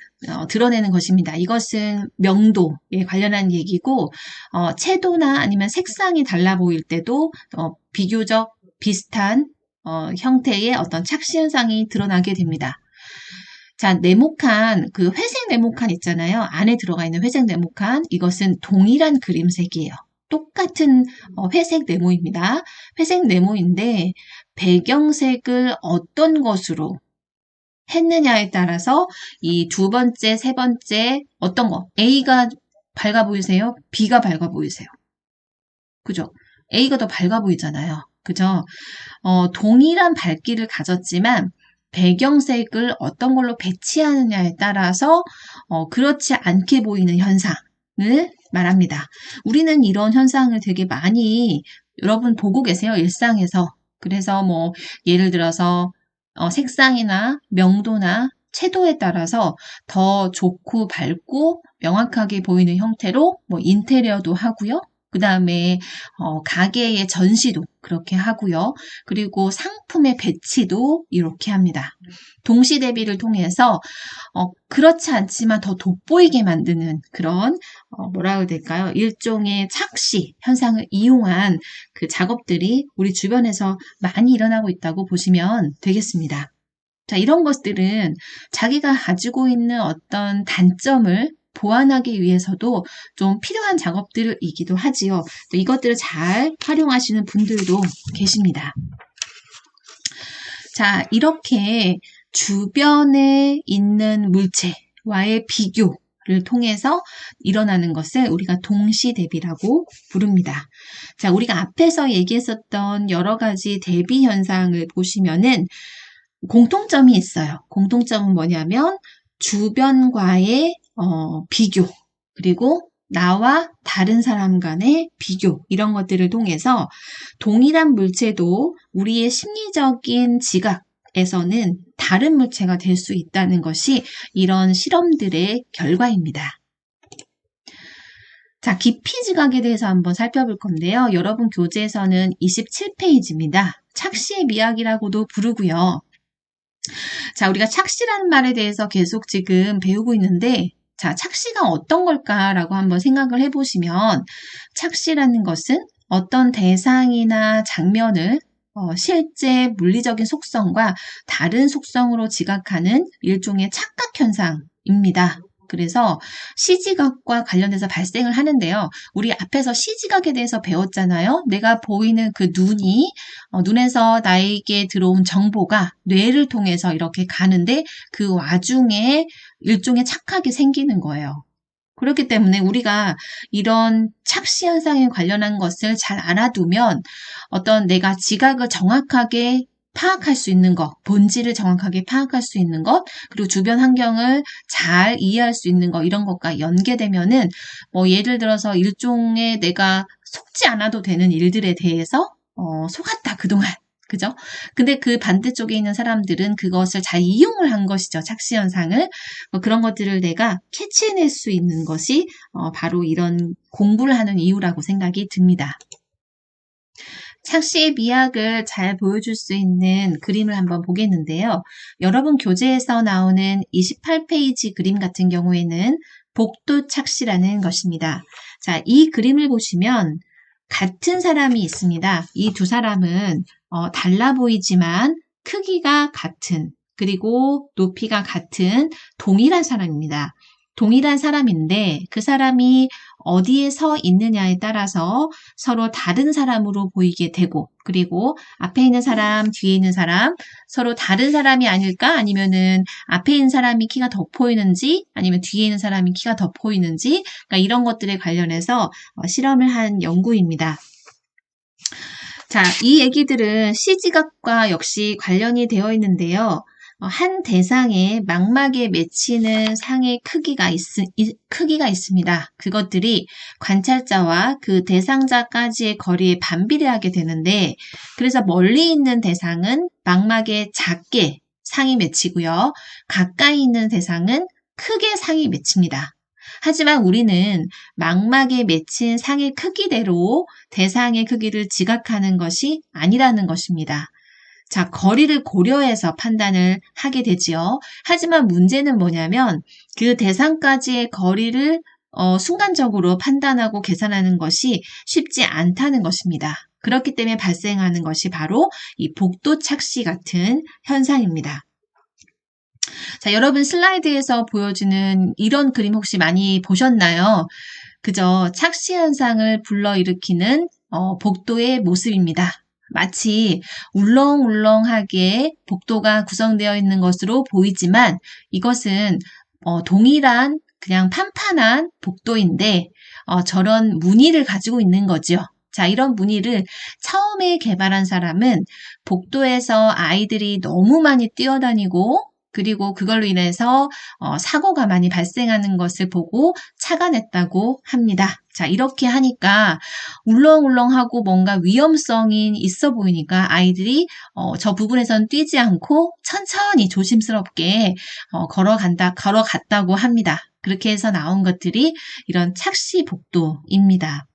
드러내는 것입니다. 이것은 명도에 관련한 얘기고 채도나 아니면 색상이 달라 보일 때도 비교적 비슷한 형태의 어떤 착시 현상이 드러나게 됩니다. 자, 네모칸, 그 회색 네모칸 있잖아요. 안에 들어가 있는 회색 네모칸. 이것은 동일한 그림색이에요. 똑같은 회색 네모입니다. 회색 네모인데 배경색을 어떤 것으로 했느냐에 따라서 이 두 번째, 세 번째 어떤 거? A가 밝아 보이세요? B가 밝아 보이세요? 그죠? A가 더 밝아 보이잖아요. 그죠? 동일한 밝기를 가졌지만 배경색을 어떤 걸로 배치하느냐에 따라서 그렇지 않게 보이는 현상을 말합니다. 우리는 이런 현상을 되게 많이 여러분 보고 계세요. 일상에서. 그래서 뭐 예를 들어서 색상이나 명도나 채도에 따라서 더 좋고 밝고 명확하게 보이는 형태로 뭐 인테리어도 하고요. 그 다음에 가게의 전시도 그렇게 하고요. 그리고 상품의 배치도 이렇게 합니다. 동시 대비를 통해서 그렇지 않지만 더 돋보이게 만드는 그런 뭐라 해야 될까요? 일종의 착시 현상을 이용한 그 작업들이 우리 주변에서 많이 일어나고 있다고 보시면 되겠습니다. 자, 이런 것들은 자기가 가지고 있는 어떤 단점을 보완하기 위해서도 좀 필요한 작업들이기도 하지요. 이것들을 잘 활용하시는 분들도 계십니다. 자, 이렇게 주변에 있는 물체와의 비교를 통해서 일어나는 것을 우리가 동시 대비라고 부릅니다. 자, 우리가 앞에서 얘기했었던 여러 가지 대비 현상을 보시면은 공통점이 있어요. 공통점은 뭐냐면 주변과의 비교, 그리고 나와 다른 사람 간의 비교, 이런 것들을 통해서 동일한 물체도 우리의 심리적인 지각에서는 다른 물체가 될 수 있다는 것이 이런 실험들의 결과입니다. 자, 깊이 지각에 대해서 한번 살펴볼 건데요. 여러분 교재에서는 27페이지입니다. 착시의 미학이라고도 부르고요. 자, 우리가 착시라는 말에 대해서 계속 지금 배우고 있는데, 자, 착시가 어떤 걸까라고 한번 생각을 해보시면, 착시라는 것은 어떤 대상이나 장면을 실제 물리적인 속성과 다른 속성으로 지각하는 일종의 착각 현상입니다. 그래서 시지각과 관련돼서 발생을 하는데요. 우리 앞에서 시지각에 대해서 배웠잖아요. 내가 보이는 그 눈이 눈에서 나에게 들어온 정보가 뇌를 통해서 이렇게 가는데 그 와중에 일종의 착각이 생기는 거예요. 그렇기 때문에 우리가 이런 착시 현상에 관련한 것을 잘 알아두면 어떤 내가 지각을 정확하게 파악할 수 있는 것, 본질을 정확하게 파악할 수 있는 것, 그리고 주변 환경을 잘 이해할 수 있는 것, 이런 것과 연계되면은 예를 들어서 일종의 내가 속지 않아도 되는 일들에 대해서 속았다 그동안. 그죠? 근데 그 반대쪽에 있는 사람들은 그것을 잘 이용을 한 것이죠. 착시 현상을. 그런 것들을 내가 캐치해낼 수 있는 것이 바로 이런 공부를 하는 이유라고 생각이 듭니다. 착시의 미학을 잘 보여줄 수 있는 그림을 한번 보겠는데요. 여러분 교재에서 나오는 28페이지 그림 같은 경우에는 복도 착시라는 것입니다. 자, 이 그림을 보시면 같은 사람이 있습니다. 이 두 사람은 달라 보이지만 크기가 같은, 그리고 높이가 같은 동일한 사람입니다. 동일한 사람인데 그 사람이 어디에 서 있느냐에 따라서 서로 다른 사람으로 보이게 되고, 그리고 앞에 있는 사람, 뒤에 있는 사람, 서로 다른 사람이 아닐까? 아니면은 앞에 있는 사람이 키가 더 보이는지, 아니면 뒤에 있는 사람이 키가 더 보이는지, 그러니까 이런 것들에 관련해서 실험을 한 연구입니다. 자, 이 얘기들은 시지각과 역시 관련이 되어 있는데요. 한 대상에 망막에 맺히는 상의 크기가 있습니다. 그것들이 관찰자와 그 대상자까지의 거리에 반비례하게 되는데, 그래서 멀리 있는 대상은 망막에 작게 상이 맺히고요. 가까이 있는 대상은 크게 상이 맺힙니다. 하지만 우리는 망막에 맺힌 상의 크기대로 대상의 크기를 지각하는 것이 아니라는 것입니다. 자, 거리를 고려해서 판단을 하게 되지요. 하지만 문제는 뭐냐면 그 대상까지의 거리를 순간적으로 판단하고 계산하는 것이 쉽지 않다는 것입니다. 그렇기 때문에 발생하는 것이 바로 이 복도 착시 같은 현상입니다. 자, 여러분 슬라이드에서 보여주는 이런 그림 혹시 많이 보셨나요? 그저 착시 현상을 불러일으키는 복도의 모습입니다. 마치 울렁울렁하게 복도가 구성되어 있는 것으로 보이지만 이것은 동일한 그냥 판판한 복도인데 저런 무늬를 가지고 있는 거죠. 자, 이런 무늬를 처음에 개발한 사람은 복도에서 아이들이 너무 많이 뛰어다니고 그리고 그걸로 인해서 사고가 많이 발생하는 것을 보고 착안했다고 합니다. 자, 이렇게 하니까 울렁울렁하고 뭔가 위험성이 있어 보이니까 아이들이 저 부분에선 뛰지 않고 천천히 조심스럽게 걸어갔다고 합니다. 그렇게 해서 나온 것들이 이런 착시 복도입니다.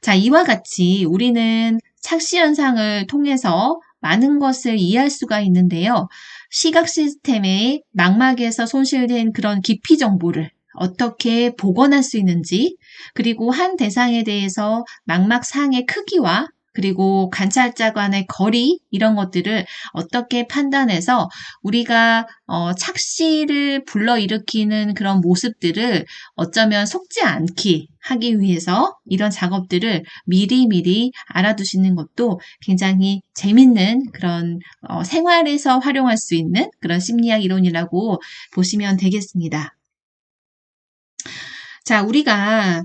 자, 이와 같이 우리는 착시 현상을 통해서 많은 것을 이해할 수가 있는데요. 시각 시스템의 망막에서 손실된 그런 깊이 정보를 어떻게 복원할 수 있는지, 그리고 한 대상에 대해서 망막 상의 크기와 그리고 관찰자 간의 거리 이런 것들을 어떻게 판단해서 우리가 착시를 불러일으키는 그런 모습들을 어쩌면 속지 않게 하기 위해서 이런 작업들을 미리미리 알아두시는 것도 굉장히 재밌는 그런 생활에서 활용할 수 있는 그런 심리학 이론이라고 보시면 되겠습니다. 자, 우리가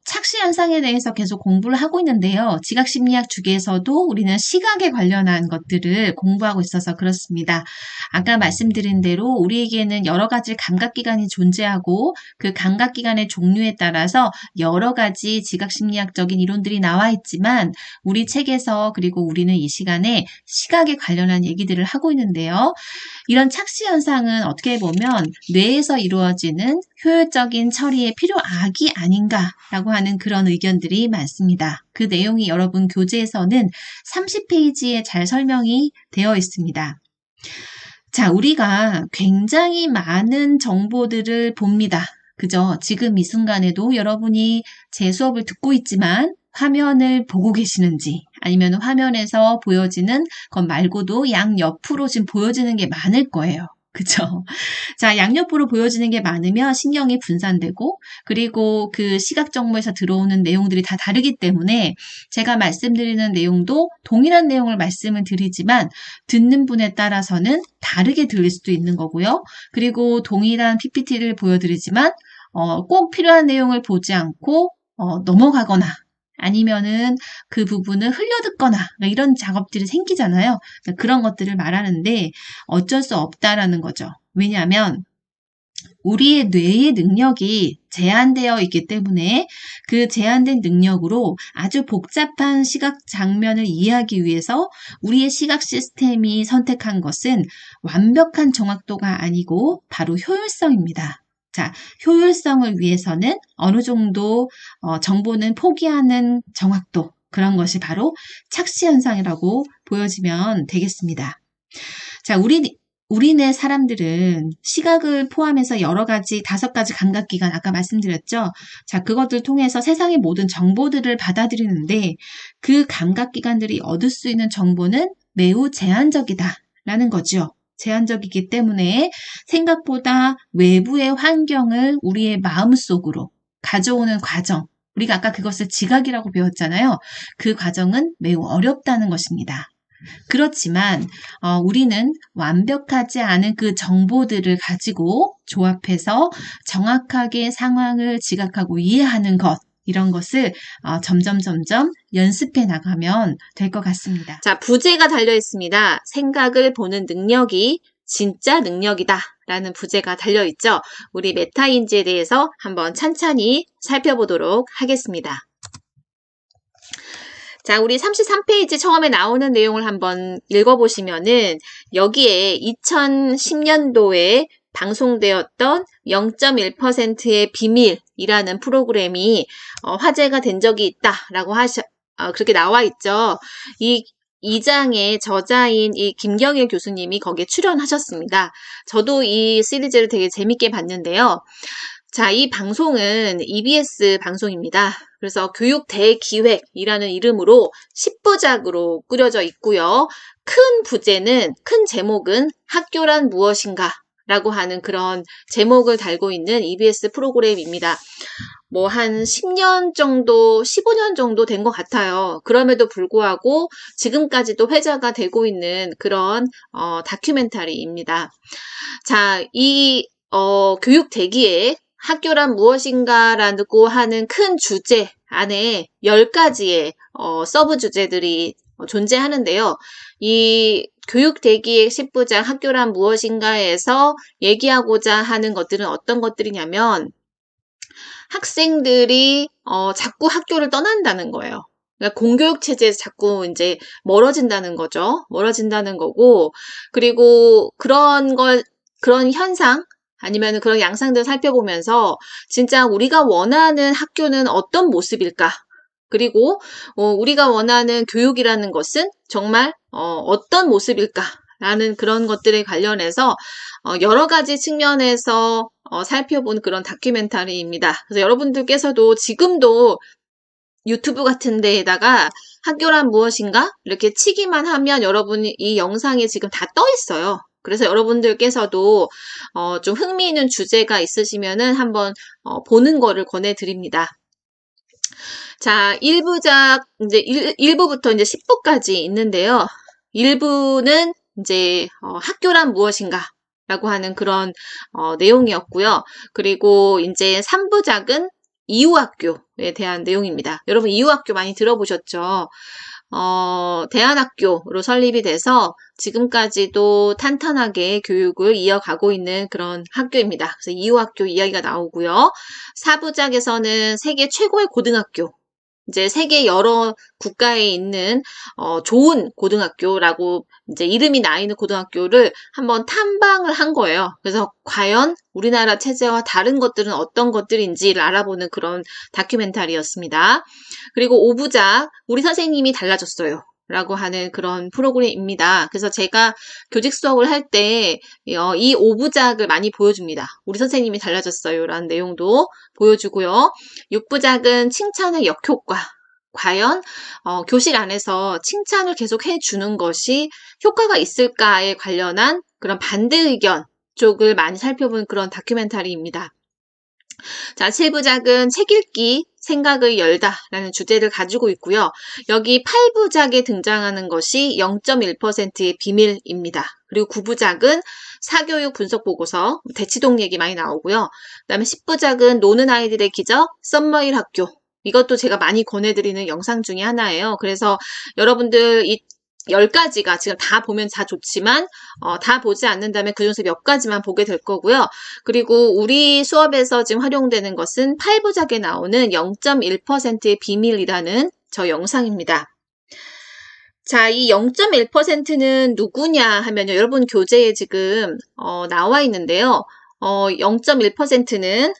착시 현상에 대해서 계속 공부를 하고 있는데요. 지각심리학 중에서도 우리는 시각에 관련한 것들을 공부하고 있어서 그렇습니다. 아까 말씀드린 대로 우리에게는 여러 가지 감각기관이 존재하고 그 감각기관의 종류에 따라서 여러 가지 지각심리학적인 이론들이 나와 있지만 우리 책에서 그리고 우리는 이 시간에 시각에 관련한 얘기들을 하고 있는데요. 이런 착시 현상은 어떻게 보면 뇌에서 이루어지는 효율적인 처리의 필요악이 아닌가라고 하는 그런 의견들이 많습니다. 그 내용이 여러분 교재에서는 30페이지에 잘 설명이 되어 있습니다. 자, 우리가 굉장히 많은 정보들을 봅니다. 그죠? 지금 이 순간에도 여러분이 제 수업을 듣고 있지만 화면을 보고 계시는지 아니면 화면에서 보여지는 것 말고도 양옆으로 지금 보여지는 게 많을 거예요. 그쵸? 자, 양옆으로 보여지는 게 많으면 신경이 분산되고 그리고 그 시각 정보에서 들어오는 내용들이 다 다르기 때문에 제가 말씀드리는 내용도 동일한 내용을 말씀을 드리지만 듣는 분에 따라서는 다르게 들릴 수도 있는 거고요. 그리고 동일한 PPT를 보여드리지만 꼭 필요한 내용을 보지 않고 넘어가거나 아니면은 그 부분을 흘려듣거나 이런 작업들이 생기잖아요. 그런 것들을 말하는데 어쩔 수 없다라는 거죠. 왜냐하면 우리의 뇌의 능력이 제한되어 있기 때문에 그 제한된 능력으로 아주 복잡한 시각 장면을 이해하기 위해서 우리의 시각 시스템이 선택한 것은 완벽한 정확도가 아니고 바로 효율성입니다. 자, 효율성을 위해서는 어느 정도 정보는 포기하는 정확도, 그런 것이 바로 착시 현상이라고 보여지면 되겠습니다. 자, 우리네 사람들은 시각을 포함해서 여러 가지, 5가지 감각기관, 아까 말씀드렸죠? 자, 그것들 통해서 세상의 모든 정보들을 받아들이는데 그 감각기관들이 얻을 수 있는 정보는 매우 제한적이다라는 거죠. 제한적이기 때문에 생각보다 외부의 환경을 우리의 마음속으로 가져오는 과정, 우리가 아까 그것을 지각이라고 배웠잖아요. 그 과정은 매우 어렵다는 것입니다. 그렇지만 우리는 완벽하지 않은 그 정보들을 가지고 조합해서 정확하게 상황을 지각하고 이해하는 것, 이런 것을 점점 연습해 나가면 될 것 같습니다. 자, 부제가 달려 있습니다. 생각을 보는 능력이 진짜 능력이다 라는 부제가 달려 있죠. 우리 메타인지에 대해서 한번 찬찬히 살펴보도록 하겠습니다. 자, 우리 33페이지 처음에 나오는 내용을 한번 읽어보시면은 여기에 2010년도에 방송되었던 0.1%의 비밀이라는 프로그램이 화제가 된 적이 있다라고 그렇게 나와 있죠. 이 장의 저자인 이 김경일 교수님이 거기에 출연하셨습니다. 저도 이 시리즈를 되게 재밌게 봤는데요. 자, 이 방송은 EBS 방송입니다. 그래서 교육 대기획이라는 이름으로 10부작으로 꾸려져 있고요. 큰 제목은 학교란 무엇인가 라고 하는 그런 제목을 달고 있는 EBS 프로그램입니다. 뭐 한 10년 정도, 15년 정도 된 것 같아요. 그럼에도 불구하고 지금까지도 회자가 되고 있는 그런 다큐멘터리입니다. 자, 이 교육 대기에 학교란 무엇인가라고 하는 큰 주제 안에 10가지의 서브 주제들이 존재하는데요. 이 교육 대기의 10부작 학교란 무엇인가에서 얘기하고자 하는 것들은 어떤 것들이냐면 학생들이 자꾸 학교를 떠난다는 거예요. 그러니까 공교육 체제에서 자꾸 이제 멀어진다는 거죠. 멀어진다는 거고, 그리고 그런 현상, 아니면 그런 양상들을 살펴보면서 진짜 우리가 원하는 학교는 어떤 모습일까? 그리고 우리가 원하는 교육이라는 것은 정말 어떤 모습일까? 라는 그런 것들에 관련해서 여러 가지 측면에서 살펴본 그런 다큐멘터리입니다. 그래서 여러분들께서도 지금도 유튜브 같은 데에다가 학교란 무엇인가? 이렇게 치기만 하면 여러분이 이 영상이 지금 다 떠 있어요. 그래서 여러분들께서도 좀 흥미있는 주제가 있으시면은 한번 보는 거를 권해드립니다. 자, 1부작 이제 1부부터 이제 10부까지 있는데요. 1부는 이제 학교란 무엇인가? 라고 하는 그런 내용이었고요. 그리고 이제 3부작은 이후학교에 대한 내용입니다. 여러분 이후학교 많이 들어보셨죠? 대안학교로 설립이 돼서 지금까지도 탄탄하게 교육을 이어가고 있는 그런 학교입니다. 그래서 이후학교 이야기가 나오고요. 4부작에서는 세계 최고의 고등학교, 이제 세계 여러 국가에 있는 좋은 고등학교라고 이제 이름이 나 있는 고등학교를 한번 탐방을 한 거예요. 그래서 과연 우리나라 체제와 다른 것들은 어떤 것들인지를 알아보는 그런 다큐멘터리였습니다. 그리고 5부작 우리 선생님이 달라졌어요. 라고 하는 그런 프로그램입니다. 그래서 제가 교직 수업을 할 때 이 5부작을 많이 보여줍니다. 우리 선생님이 달라졌어요. 라는 내용도 보여주고요. 6부작은 칭찬의 역효과. 과연 교실 안에서 칭찬을 계속 해주는 것이 효과가 있을까에 관련한 그런 반대 의견 쪽을 많이 살펴본 그런 다큐멘터리입니다. 자, 7부작은 책 읽기, 생각을 열다라는 주제를 가지고 있고요. 여기 8부작에 등장하는 것이 0.1%의 비밀입니다. 그리고 9부작은 사교육 분석 보고서, 대치동 얘기 많이 나오고요. 그다음에 10부작은 노는 아이들의 기적, 썸머일 학교. 이것도 제가 많이 권해드리는 영상 중에 하나예요. 그래서 여러분들 이 10가지가 지금 다 보면 다 좋지만 다 보지 않는다면 그중에서 몇 가지만 보게 될 거고요. 그리고 우리 수업에서 지금 활용되는 것은 8부작에 나오는 0.1%의 비밀이라는 저 영상입니다. 자, 이 0.1%는 누구냐 하면요. 여러분 교재에 지금 나와 있는데요. 0.1%는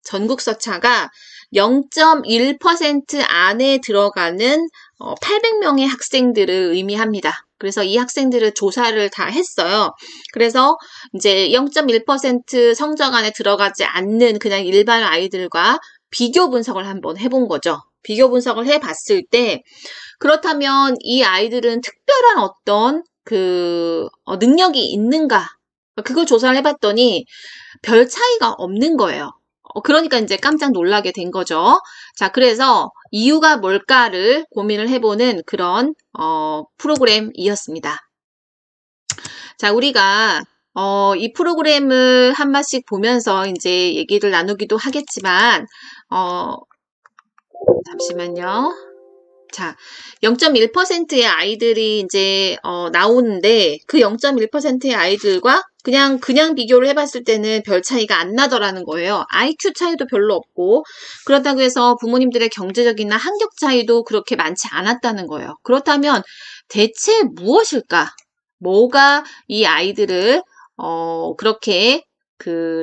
전국석차가 0.1% 안에 들어가는 800명의 학생들을 의미합니다. 그래서 이 학생들을 조사를 다 했어요. 그래서 이제 0.1% 성적 안에 들어가지 않는 그냥 일반 아이들과 비교 분석을 한번 해본 거죠. 비교 분석을 해봤을 때 그렇다면 이 아이들은 특별한 어떤 능력이 있는가? 그걸 조사를 해봤더니 별 차이가 없는 거예요. 그러니까 이제 깜짝 놀라게 된 거죠. 자, 그래서 이유가 뭘까를 고민을 해보는 그런 프로그램이었습니다. 자, 우리가 이 프로그램을 한 번씩 보면서 이제 얘기를 나누기도 하겠지만 잠시만요. 자, 0.1%의 아이들이 이제 나오는데 그 0.1%의 아이들과 그냥 비교를 해봤을 때는 별 차이가 안 나더라는 거예요. IQ 차이도 별로 없고 그렇다고 해서 부모님들의 경제적이나 학력 차이도 그렇게 많지 않았다는 거예요. 그렇다면 대체 무엇일까? 뭐가 이 아이들을 그렇게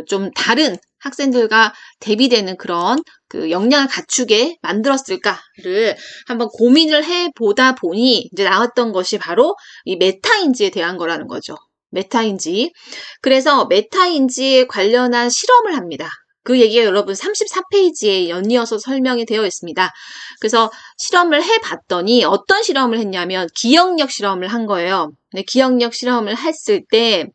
좀 다른 학생들과 대비되는 그런 역량을 갖추게 만들었을까를 한번 고민을 해보다 보니 이제 나왔던 것이 바로 이 메타인지에 대한 거라는 거죠. 메타인지. 그래서 메타인지에 관련한 실험을 합니다. 그 얘기가 여러분 34페이지에 연이어서 설명이 되어 있습니다. 그래서 실험을 해봤더니 어떤 실험을 했냐면 기억력 실험을 한 거예요. 기억력 실험을 했을 때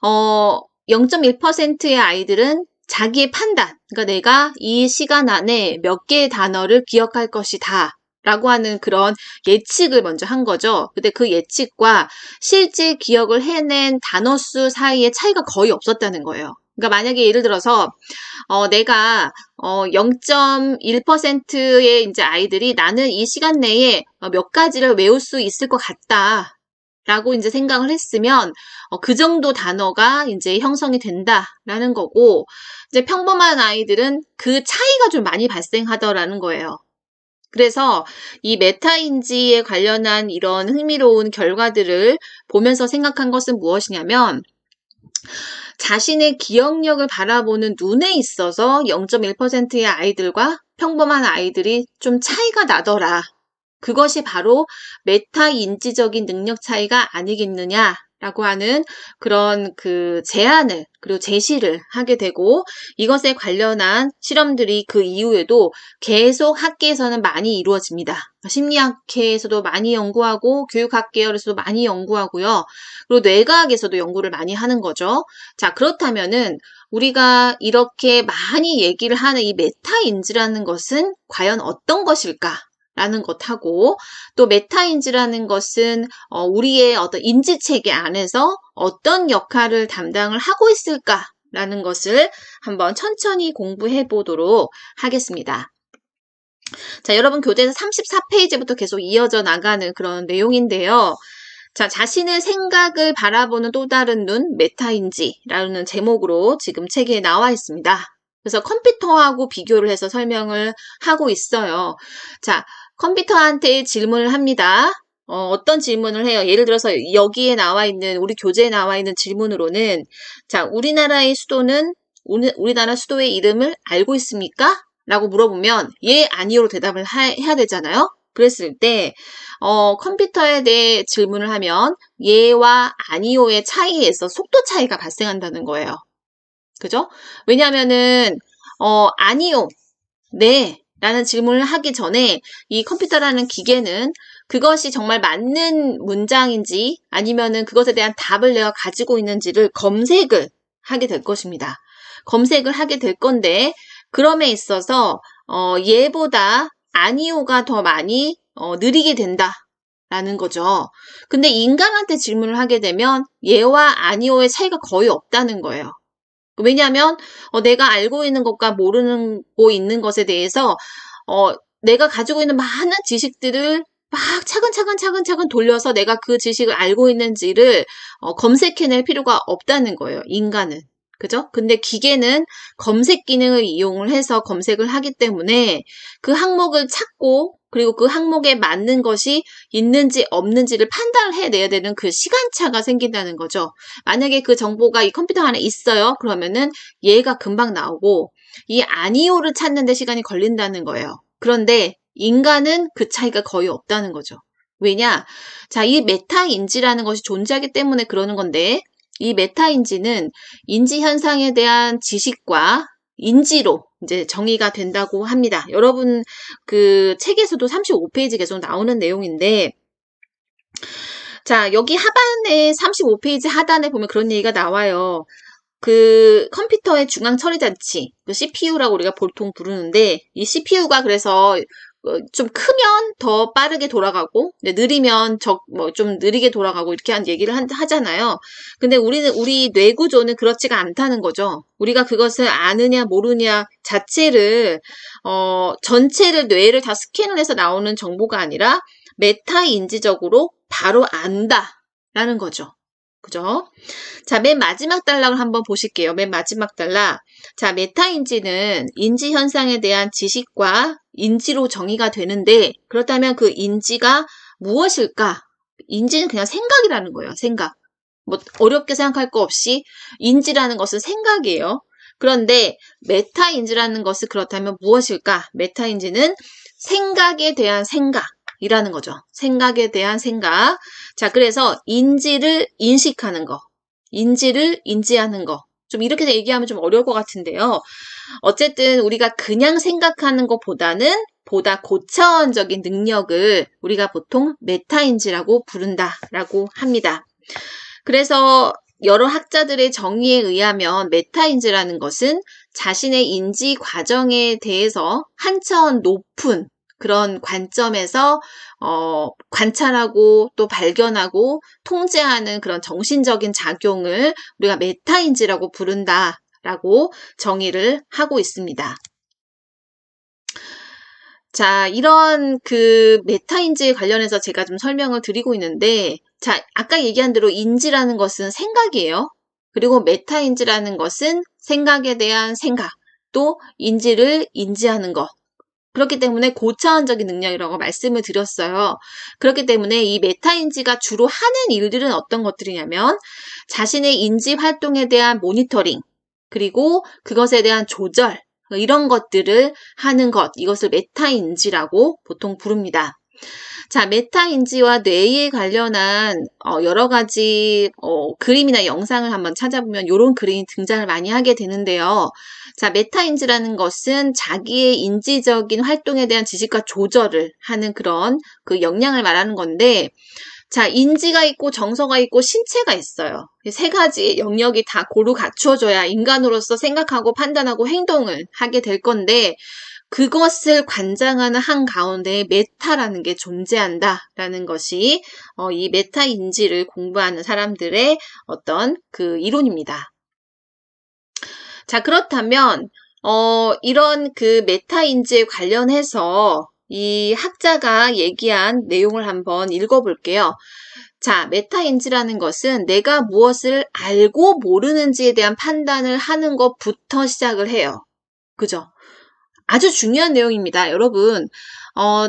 0.1%의 아이들은 자기의 판단, 그러니까 내가 이 시간 안에 몇 개의 단어를 기억할 것이다 라고 하는 그런 예측을 먼저 한 거죠. 근데 그 예측과 실제 기억을 해낸 단어 수 사이에 차이가 거의 없었다는 거예요. 그러니까 만약에 예를 들어서 내가 0.1%의 이제 아이들이 나는 이 시간 내에 몇 가지를 외울 수 있을 것 같다. 라고 이제 생각을 했으면 그 정도 단어가 이제 형성이 된다라는 거고 이제 평범한 아이들은 그 차이가 좀 많이 발생하더라는 거예요. 그래서 이 메타인지에 관련한 이런 흥미로운 결과들을 보면서 생각한 것은 무엇이냐면 자신의 기억력을 바라보는 눈에 있어서 0.1%의 아이들과 평범한 아이들이 좀 차이가 나더라. 그것이 바로 메타인지적인 능력 차이가 아니겠느냐라고 하는 그런 제안을 그리고 제시를 하게 되고 이것에 관련한 실험들이 그 이후에도 계속 학계에서는 많이 이루어집니다. 심리학회에서도 많이 연구하고 교육학 계열에서도 많이 연구하고요. 그리고 뇌과학에서도 연구를 많이 하는 거죠. 자, 그렇다면은 우리가 이렇게 많이 얘기를 하는 이 메타인지라는 것은 과연 어떤 것일까? 라는 것하고 또 메타인지라는 것은 우리의 어떤 인지체계 안에서 어떤 역할을 담당을 하고 있을까 라는 것을 한번 천천히 공부해 보도록 하겠습니다. 자, 여러분 교재에서 34페이지부터 계속 이어져 나가는 그런 내용인데요. 자, 자신의 생각을 바라보는 또 다른 눈, 메타인지라는 제목으로 지금 책에 나와 있습니다. 그래서 컴퓨터하고 비교를 해서 설명을 하고 있어요. 자, 컴퓨터한테 질문을 합니다. 어떤 질문을 해요? 예를 들어서 여기에 나와 있는, 우리 교재에 나와 있는 질문으로는, 자, 우리나라의 수도는, 우리나라 수도의 이름을 알고 있습니까? 라고 물어보면, 예, 아니요로 대답을 해야 되잖아요? 그랬을 때, 컴퓨터에 대해 질문을 하면, 예와 아니요의 차이에서 속도 차이가 발생한다는 거예요. 그죠? 왜냐면은, 아니요, 네, 라는 질문을 하기 전에 이 컴퓨터라는 기계는 그것이 정말 맞는 문장인지 아니면은 그것에 대한 답을 내가 가지고 있는지를 검색을 하게 될 것입니다. 검색을 하게 될 건데, 그럼에 있어서, 예보다 아니오가 더 많이, 느리게 된다라는 거죠. 근데 인간한테 질문을 하게 되면 예와 아니오의 차이가 거의 없다는 거예요. 왜냐하면 내가 알고 있는 것과 모르는 거 있는 것에 대해서 내가 가지고 있는 많은 지식들을 막 차근차근 돌려서 내가 그 지식을 알고 있는지를 검색해낼 필요가 없다는 거예요. 인간은. 그죠? 근데 기계는 검색 기능을 이용을 해서 검색을 하기 때문에 그 항목을 찾고 그리고 그 항목에 맞는 것이 있는지 없는지를 판단을 해내야 되는 그 시간차가 생긴다는 거죠. 만약에 그 정보가 이 컴퓨터 안에 있어요. 그러면은 얘가 금방 나오고 이 아니오를 찾는 데 시간이 걸린다는 거예요. 그런데 인간은 그 차이가 거의 없다는 거죠. 왜냐? 자, 이 메타인지라는 것이 존재하기 때문에 그러는 건데 이 메타인지는 인지 현상에 대한 지식과 인지로 이제 정의가 된다고 합니다. 여러분 그 책에서도 35페이지 계속 나오는 내용인데 자, 여기 하반에 35페이지 하단에 보면 그런 얘기가 나와요. 그 컴퓨터의 중앙 처리 장치, 그 CPU라고 우리가 보통 부르는데 이 CPU가 그래서 좀 크면 더 빠르게 돌아가고 느리면 좀 느리게 돌아가고 이렇게 한 얘기를 하잖아요. 근데 우리 뇌 구조는 그렇지가 않다는 거죠. 우리가 그것을 아느냐 모르냐 자체를 전체를 뇌를 다 스캔을 해서 나오는 정보가 아니라 메타 인지적으로 바로 안다라는 거죠. 그죠? 자, 맨 마지막 단락을 한번 보실게요. 맨 마지막 단락. 자, 메타인지는 인지 현상에 대한 지식과 인지로 정의가 되는데, 그렇다면 그 인지가 무엇일까? 인지는 그냥 생각이라는 거예요. 생각. 뭐, 어렵게 생각할 거 없이 인지라는 것은 생각이에요. 그런데 메타인지라는 것은 그렇다면 무엇일까? 메타인지는 생각에 대한 생각이라는 거죠. 생각에 대한 생각. 자, 그래서 인지를 인식하는 거, 인지를 인지하는 거. 좀 이렇게 얘기하면 좀 어려울 것 같은데요. 어쨌든 우리가 그냥 생각하는 것보다는 보다 고차원적인 능력을 우리가 보통 메타인지라고 부른다라고 합니다. 그래서 여러 학자들의 정의에 의하면 메타인지라는 것은 자신의 인지 과정에 대해서 한 차원 높은 그런 관점에서 관찰하고 또 발견하고 통제하는 그런 정신적인 작용을 우리가 메타인지라고 부른다라고 정의를 하고 있습니다. 자, 이런 그 메타인지에 관련해서 제가 좀 설명을 드리고 있는데, 자, 아까 얘기한 대로 인지라는 것은 생각이에요. 그리고 메타인지라는 것은 생각에 대한 생각, 또 인지를 인지하는 것. 그렇기 때문에 고차원적인 능력이라고 말씀을 드렸어요. 그렇기 때문에 이 메타인지가 주로 하는 일들은 어떤 것들이냐면 자신의 인지 활동에 대한 모니터링, 그리고 그것에 대한 조절, 이런 것들을 하는 것, 이것을 메타인지라고 보통 부릅니다. 자, 메타인지와 뇌에 관련한 여러 가지 그림이나 영상을 한번 찾아보면 이런 그림이 등장을 많이 하게 되는데요. 자, 메타인지라는 것은 자기의 인지적인 활동에 대한 지식과 조절을 하는 그런 그 역량을 말하는 건데, 자, 인지가 있고 정서가 있고 신체가 있어요. 세 가지 영역이 다 고루 갖추어져야 인간으로서 생각하고 판단하고 행동을 하게 될 건데, 그것을 관장하는 한가운데 메타라는 게 존재한다라는 것이 이 메타인지를 공부하는 사람들의 어떤 그 이론입니다. 자, 그렇다면, 이런 그 메타인지에 관련해서 이 학자가 얘기한 내용을 한번 읽어볼게요. 자, 메타인지라는 것은 내가 무엇을 알고 모르는지에 대한 판단을 하는 것부터 시작을 해요. 그죠? 아주 중요한 내용입니다. 여러분,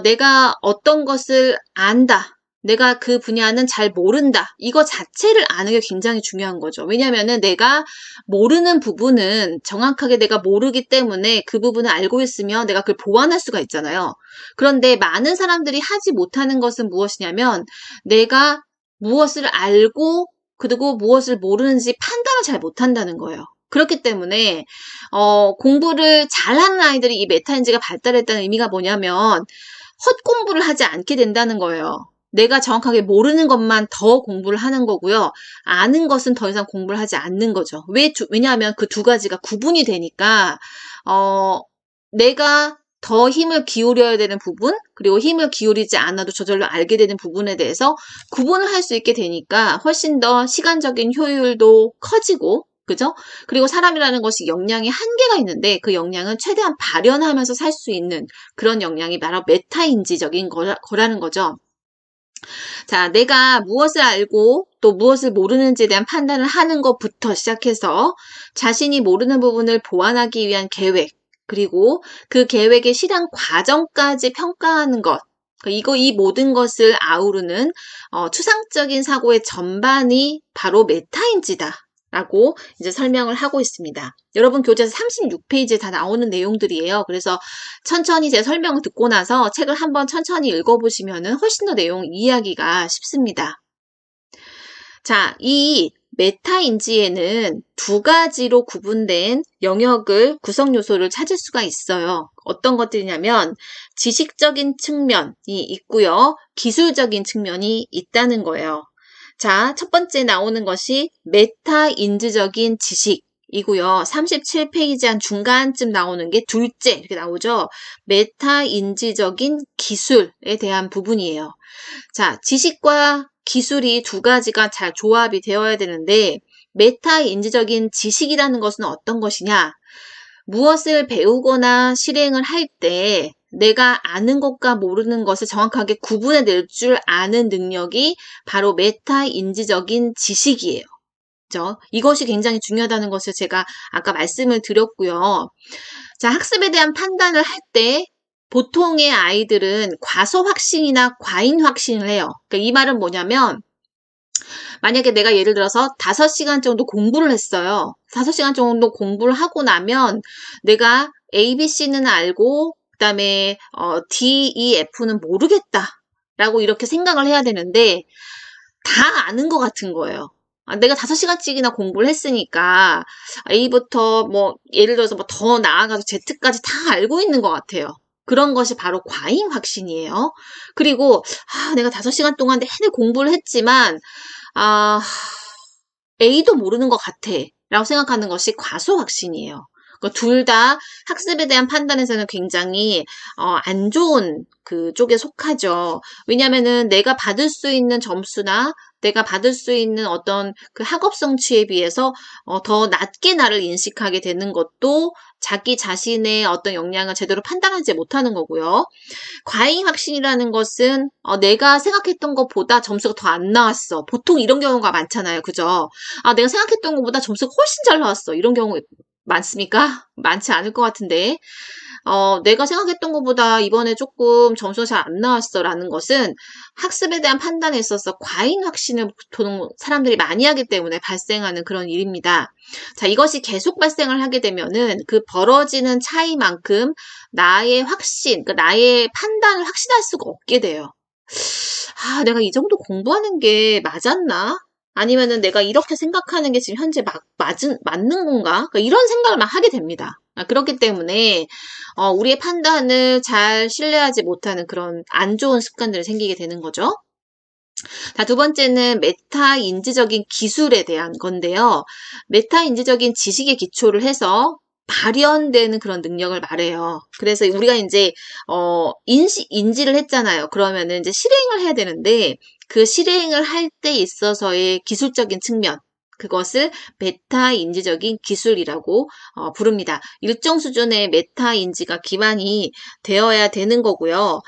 내가 어떤 것을 안다. 내가 그 분야는 잘 모른다. 이거 자체를 아는 게 굉장히 중요한 거죠. 왜냐면은 내가 모르는 부분은 정확하게 내가 모르기 때문에 그 부분을 알고 있으면 내가 그걸 보완할 수가 있잖아요. 그런데 많은 사람들이 하지 못하는 것은 무엇이냐면 내가 무엇을 알고 그리고 무엇을 모르는지 판단을 잘 못한다는 거예요. 그렇기 때문에 공부를 잘하는 아이들이 이 메타인지가 발달했다는 의미가 뭐냐면 헛공부를 하지 않게 된다는 거예요. 내가 정확하게 모르는 것만 더 공부를 하는 거고요. 아는 것은 더 이상 공부를 하지 않는 거죠. 왜냐하면 그 두 가지가 구분이 되니까 내가 더 힘을 기울여야 되는 부분, 그리고 힘을 기울이지 않아도 저절로 알게 되는 부분에 대해서 구분을 할 수 있게 되니까 훨씬 더 시간적인 효율도 커지고, 그죠? 그리고 사람이라는 것이 역량이 한계가 있는데 그 역량은 최대한 발현하면서 살 수 있는 그런 역량이 바로 메타인지적인 거라는 거죠. 자, 내가 무엇을 알고 또 무엇을 모르는지에 대한 판단을 하는 것부터 시작해서 자신이 모르는 부분을 보완하기 위한 계획, 그리고 그 계획의 실행 과정까지 평가하는 것, 이 모든 것을 아우르는 추상적인 사고의 전반이 바로 메타인지다. 라고 이제 설명을 하고 있습니다. 여러분 교재에서 36페이지에 다 나오는 내용들이에요. 그래서 천천히 제 설명을 듣고 나서 책을 한번 천천히 읽어보시면 훨씬 더 내용 이해하기가 쉽습니다. 자, 이 메타인지에는 두 가지로 구분된 영역을 구성 요소를 찾을 수가 있어요. 어떤 것들이냐면 지식적인 측면이 있고요. 기술적인 측면이 있다는 거예요. 자, 첫 번째 나오는 것이 메타인지적인 지식이고요. 37페이지 한 중간쯤 나오는 게 둘째 이렇게 나오죠. 메타인지적인 기술에 대한 부분이에요. 자, 지식과 기술이 두 가지가 잘 조합이 되어야 되는데 메타인지적인 지식이라는 것은 어떤 것이냐? 무엇을 배우거나 실행을 할 때 내가 아는 것과 모르는 것을 정확하게 구분해낼 줄 아는 능력이 바로 메타인지적인 지식이에요. 그죠? 이것이 굉장히 중요하다는 것을 제가 아까 말씀을 드렸고요. 자, 학습에 대한 판단을 할 때 보통의 아이들은 과소 확신이나 과잉 확신을 해요. 그러니까 이 말은 뭐냐면 만약에 내가 예를 들어서 5시간 정도 공부를 했어요. 5시간 정도 공부를 하고 나면 내가 A, B, C는 알고 그다음에 D, E, F는 모르겠다. 라고 이렇게 생각을 해야 되는데 다 아는 것 같은 거예요. 내가 5시간씩이나 공부를 했으니까 A부터 뭐 예를 들어서 뭐 더 나아가서 Z까지 다 알고 있는 것 같아요. 그런 것이 바로 과잉 확신이에요. 그리고 내가 5시간 동안 내내 공부를 했지만 A도 모르는 것 같아. 라고 생각하는 것이 과소 확신이에요. 둘 다 학습에 대한 판단에서는 굉장히 안 좋은 그쪽에 속하죠. 왜냐면은 내가 받을 수 있는 점수나 내가 받을 수 있는 어떤 그 학업 성취에 비해서 더 낮게 나를 인식하게 되는 것도 자기 자신의 어떤 역량을 제대로 판단하지 못하는 거고요. 과잉 확신이라는 것은 내가 생각했던 것보다 점수가 더 안 나왔어. 보통 이런 경우가 많잖아요. 그죠? 내가 생각했던 것보다 점수가 훨씬 잘 나왔어. 이런 경우 많습니까? 많지 않을 것 같은데. 내가 생각했던 것보다 이번에 조금 점수가 잘 안 나왔어라는 것은 학습에 대한 판단에 있어서 과잉 확신을 보통 사람들이 많이 하기 때문에 발생하는 그런 일입니다. 자, 이것이 계속 발생을 하게 되면은 그 벌어지는 차이만큼 나의 확신, 그러니까 나의 판단을 확신할 수가 없게 돼요. 내가 이 정도 공부하는 게 맞았나? 아니면은 내가 이렇게 생각하는 게 지금 현재 맞는 건가? 그러니까 이런 생각을 막 하게 됩니다. 그렇기 때문에 우리의 판단을 잘 신뢰하지 못하는 그런 안 좋은 습관들이 생기게 되는 거죠. 자, 두 번째는 메타인지적인 기술에 대한 건데요. 메타인지적인 지식에 기초를 해서 발현되는 그런 능력을 말해요. 그래서 우리가 이제 인지를 했잖아요. 그러면은 이제 실행을 해야 되는데 그 실행을 할 때 있어서의 기술적인 측면, 그것을 메타인지적인 기술이라고 부릅니다. 일정 수준의 메타인지가 기반이 되어야 되는 거고요.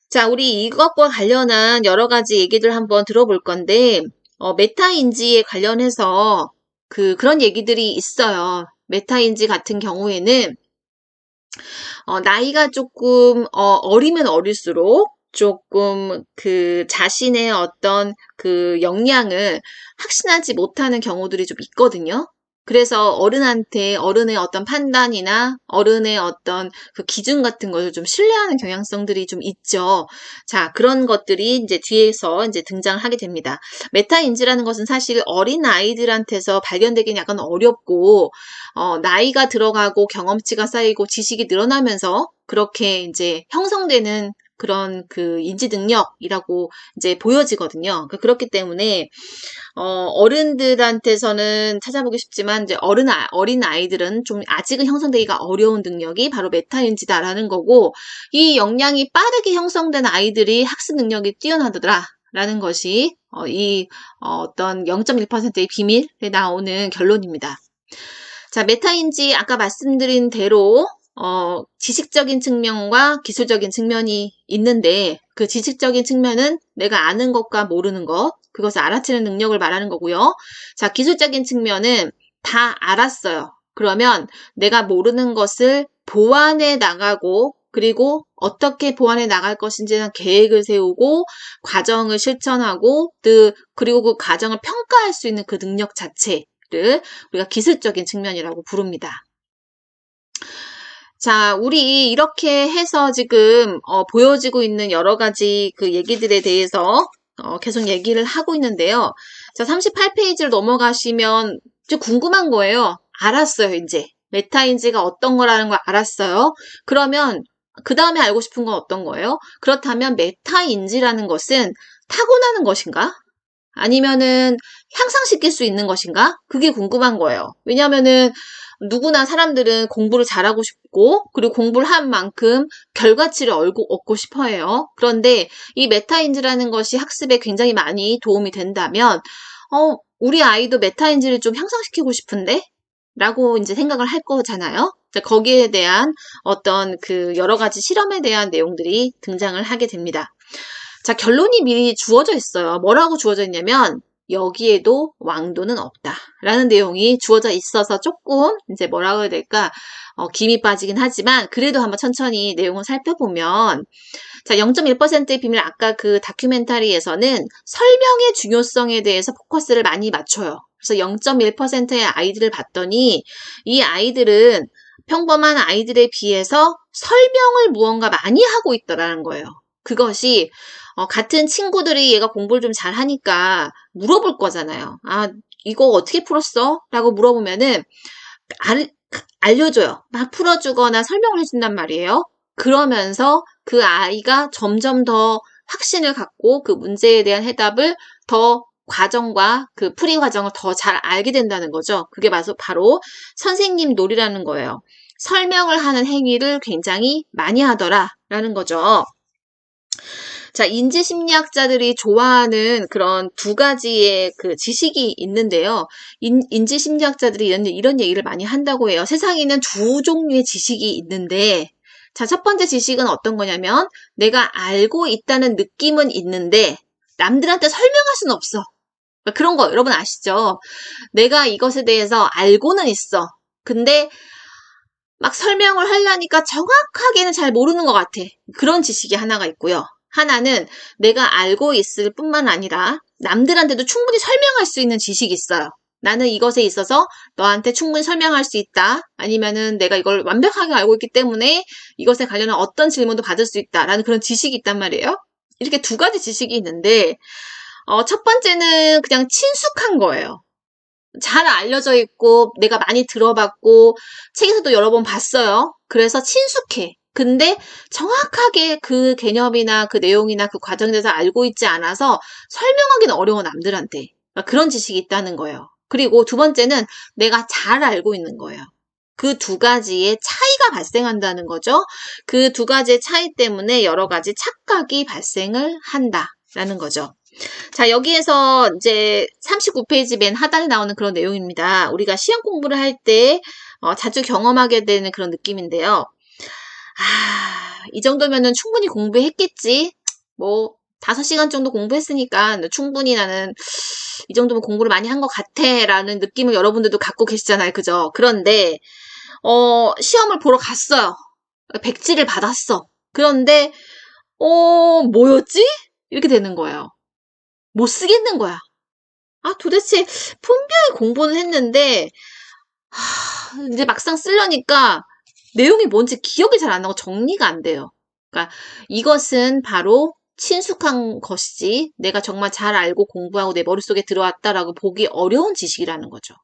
자, 우리 이것과 관련한 여러 가지 얘기들 한번 들어볼 건데, 메타인지에 관련해서 그런 얘기들이 있어요. 메타인지 같은 경우에는, 나이가 조금, 어리면 어릴수록 조금 자신의 어떤 역량을 확신하지 못하는 경우들이 좀 있거든요. 그래서 어른의 어떤 판단이나 어른의 어떤 기준 같은 것을 좀 신뢰하는 경향성들이 좀 있죠. 자, 그런 것들이 이제 뒤에서 이제 등장을 하게 됩니다. 메타인지라는 것은 사실 어린 아이들한테서 발견되기는 약간 어렵고, 나이가 들어가고 경험치가 쌓이고 지식이 늘어나면서 그렇게 이제 형성되는 그런 인지 능력이라고 이제 보여지거든요. 그렇기 때문에 어른들한테서는 찾아보기 쉽지만 이제 어린 아이들은 좀 아직은 형성되기가 어려운 능력이 바로 메타인지다라는 거고, 이 역량이 빠르게 형성된 아이들이 학습 능력이 뛰어나더라라는 것이 어떤 0.1%의 비밀에 나오는 결론입니다. 자, 메타인지 아까 말씀드린 대로 지식적인 측면과 기술적인 측면이 있는데, 그 지식적인 측면은 내가 아는 것과 모르는 것, 그것을 알아채는 능력을 말하는 거고요. 자, 기술적인 측면은 다 알았어요. 그러면 내가 모르는 것을 보완해 나가고, 그리고 어떻게 보완해 나갈 것인지에 대한 계획을 세우고, 과정을 실천하고, 그리고 그 과정을 평가할 수 있는 그 능력 자체를 우리가 기술적인 측면이라고 부릅니다. 자, 우리 이렇게 해서 지금 보여지고 있는 여러 가지 얘기들에 대해서 계속 얘기를 하고 있는데요. 자, 38페이지를 넘어가시면 이제 궁금한 거예요. 알았어요, 이제. 메타인지가 어떤 거라는 걸 알았어요. 그러면 그 다음에 알고 싶은 건 어떤 거예요? 그렇다면 메타인지라는 것은 타고나는 것인가? 아니면은 향상시킬 수 있는 것인가? 그게 궁금한 거예요. 왜냐면은 누구나 사람들은 공부를 잘하고 싶고, 그리고 공부를 한 만큼 결과치를 얻고 싶어 해요. 그런데 이 메타인지라는 것이 학습에 굉장히 많이 도움이 된다면, 우리 아이도 메타인지를 좀 향상시키고 싶은데? 라고 이제 생각을 할 거잖아요. 거기에 대한 어떤 여러 가지 실험에 대한 내용들이 등장을 하게 됩니다. 자, 결론이 미리 주어져 있어요. 뭐라고 주어져 있냐면, 여기에도 왕도는 없다. 라는 내용이 주어져 있어서 조금, 이제 뭐라고 해야 될까, 김이 빠지긴 하지만, 그래도 한번 천천히 내용을 살펴보면, 자, 0.1%의 비밀, 아까 다큐멘터리에서는 설명의 중요성에 대해서 포커스를 많이 맞춰요. 그래서 0.1%의 아이들을 봤더니, 이 아이들은 평범한 아이들에 비해서 설명을 무언가 많이 하고 있더라는 거예요. 그것이 같은 친구들이 얘가 공부를 좀 잘하니까 물어볼 거잖아요. 아, 이거 어떻게 풀었어? 라고 물어보면은 알려줘요. 막 풀어주거나 설명을 해준단 말이에요. 그러면서 그 아이가 점점 더 확신을 갖고 그 문제에 대한 해답을 더 과정과 풀이 과정을 더 잘 알게 된다는 거죠. 그게 바로 선생님 놀이라는 거예요. 설명을 하는 행위를 굉장히 많이 하더라라는 거죠. 자, 인지심리학자들이 좋아하는 그런 두 가지의 지식이 있는데요. 인지심리학자들이 이런 얘기를 많이 한다고 해요. 세상에는 두 종류의 지식이 있는데, 자, 첫 번째 지식은 어떤 거냐면, 내가 알고 있다는 느낌은 있는데, 남들한테 설명할 수는 없어. 그런 거 여러분 아시죠? 내가 이것에 대해서 알고는 있어. 근데 막 설명을 하려니까 정확하게는 잘 모르는 것 같아. 그런 지식이 하나가 있고요. 하나는 내가 알고 있을 뿐만 아니라 남들한테도 충분히 설명할 수 있는 지식이 있어요. 나는 이것에 있어서 너한테 충분히 설명할 수 있다. 아니면은 내가 이걸 완벽하게 알고 있기 때문에 이것에 관련한 어떤 질문도 받을 수 있다라는 그런 지식이 있단 말이에요. 이렇게 두 가지 지식이 있는데, 첫 번째는 그냥 친숙한 거예요. 잘 알려져 있고 내가 많이 들어봤고 책에서도 여러 번 봤어요. 그래서 친숙해. 근데 정확하게 그 개념이나 그 내용이나 그 과정에 대해서 알고 있지 않아서 설명하기는 어려워 남들한테. 그런 지식이 있다는 거예요. 그리고 두 번째는 내가 잘 알고 있는 거예요. 그 두 가지의 차이가 발생한다는 거죠. 그 두 가지의 차이 때문에 여러 가지 착각이 발생을 한다라는 거죠. 자, 여기에서 이제 39페이지 맨 하단에 나오는 그런 내용입니다. 우리가 시험 공부를 할 때 자주 경험하게 되는 그런 느낌인데요. 이 정도면은 충분히 공부했겠지. 뭐 5시간 정도 공부했으니까 충분히 나는 이 정도면 공부를 많이 한 것 같아 라는 느낌을 여러분들도 갖고 계시잖아요. 그죠? 그런데 시험을 보러 갔어요. 백지를 받았어. 그런데 뭐였지? 이렇게 되는 거예요. 못 쓰겠는 거야. 도대체 분명히 공부는 했는데 이제 막상 쓰려니까 내용이 뭔지 기억이 잘 안 나고 정리가 안 돼요. 그러니까 이것은 바로 친숙한 것이지 내가 정말 잘 알고 공부하고 내 머릿속에 들어왔다라고 보기 어려운 지식이라는 거죠.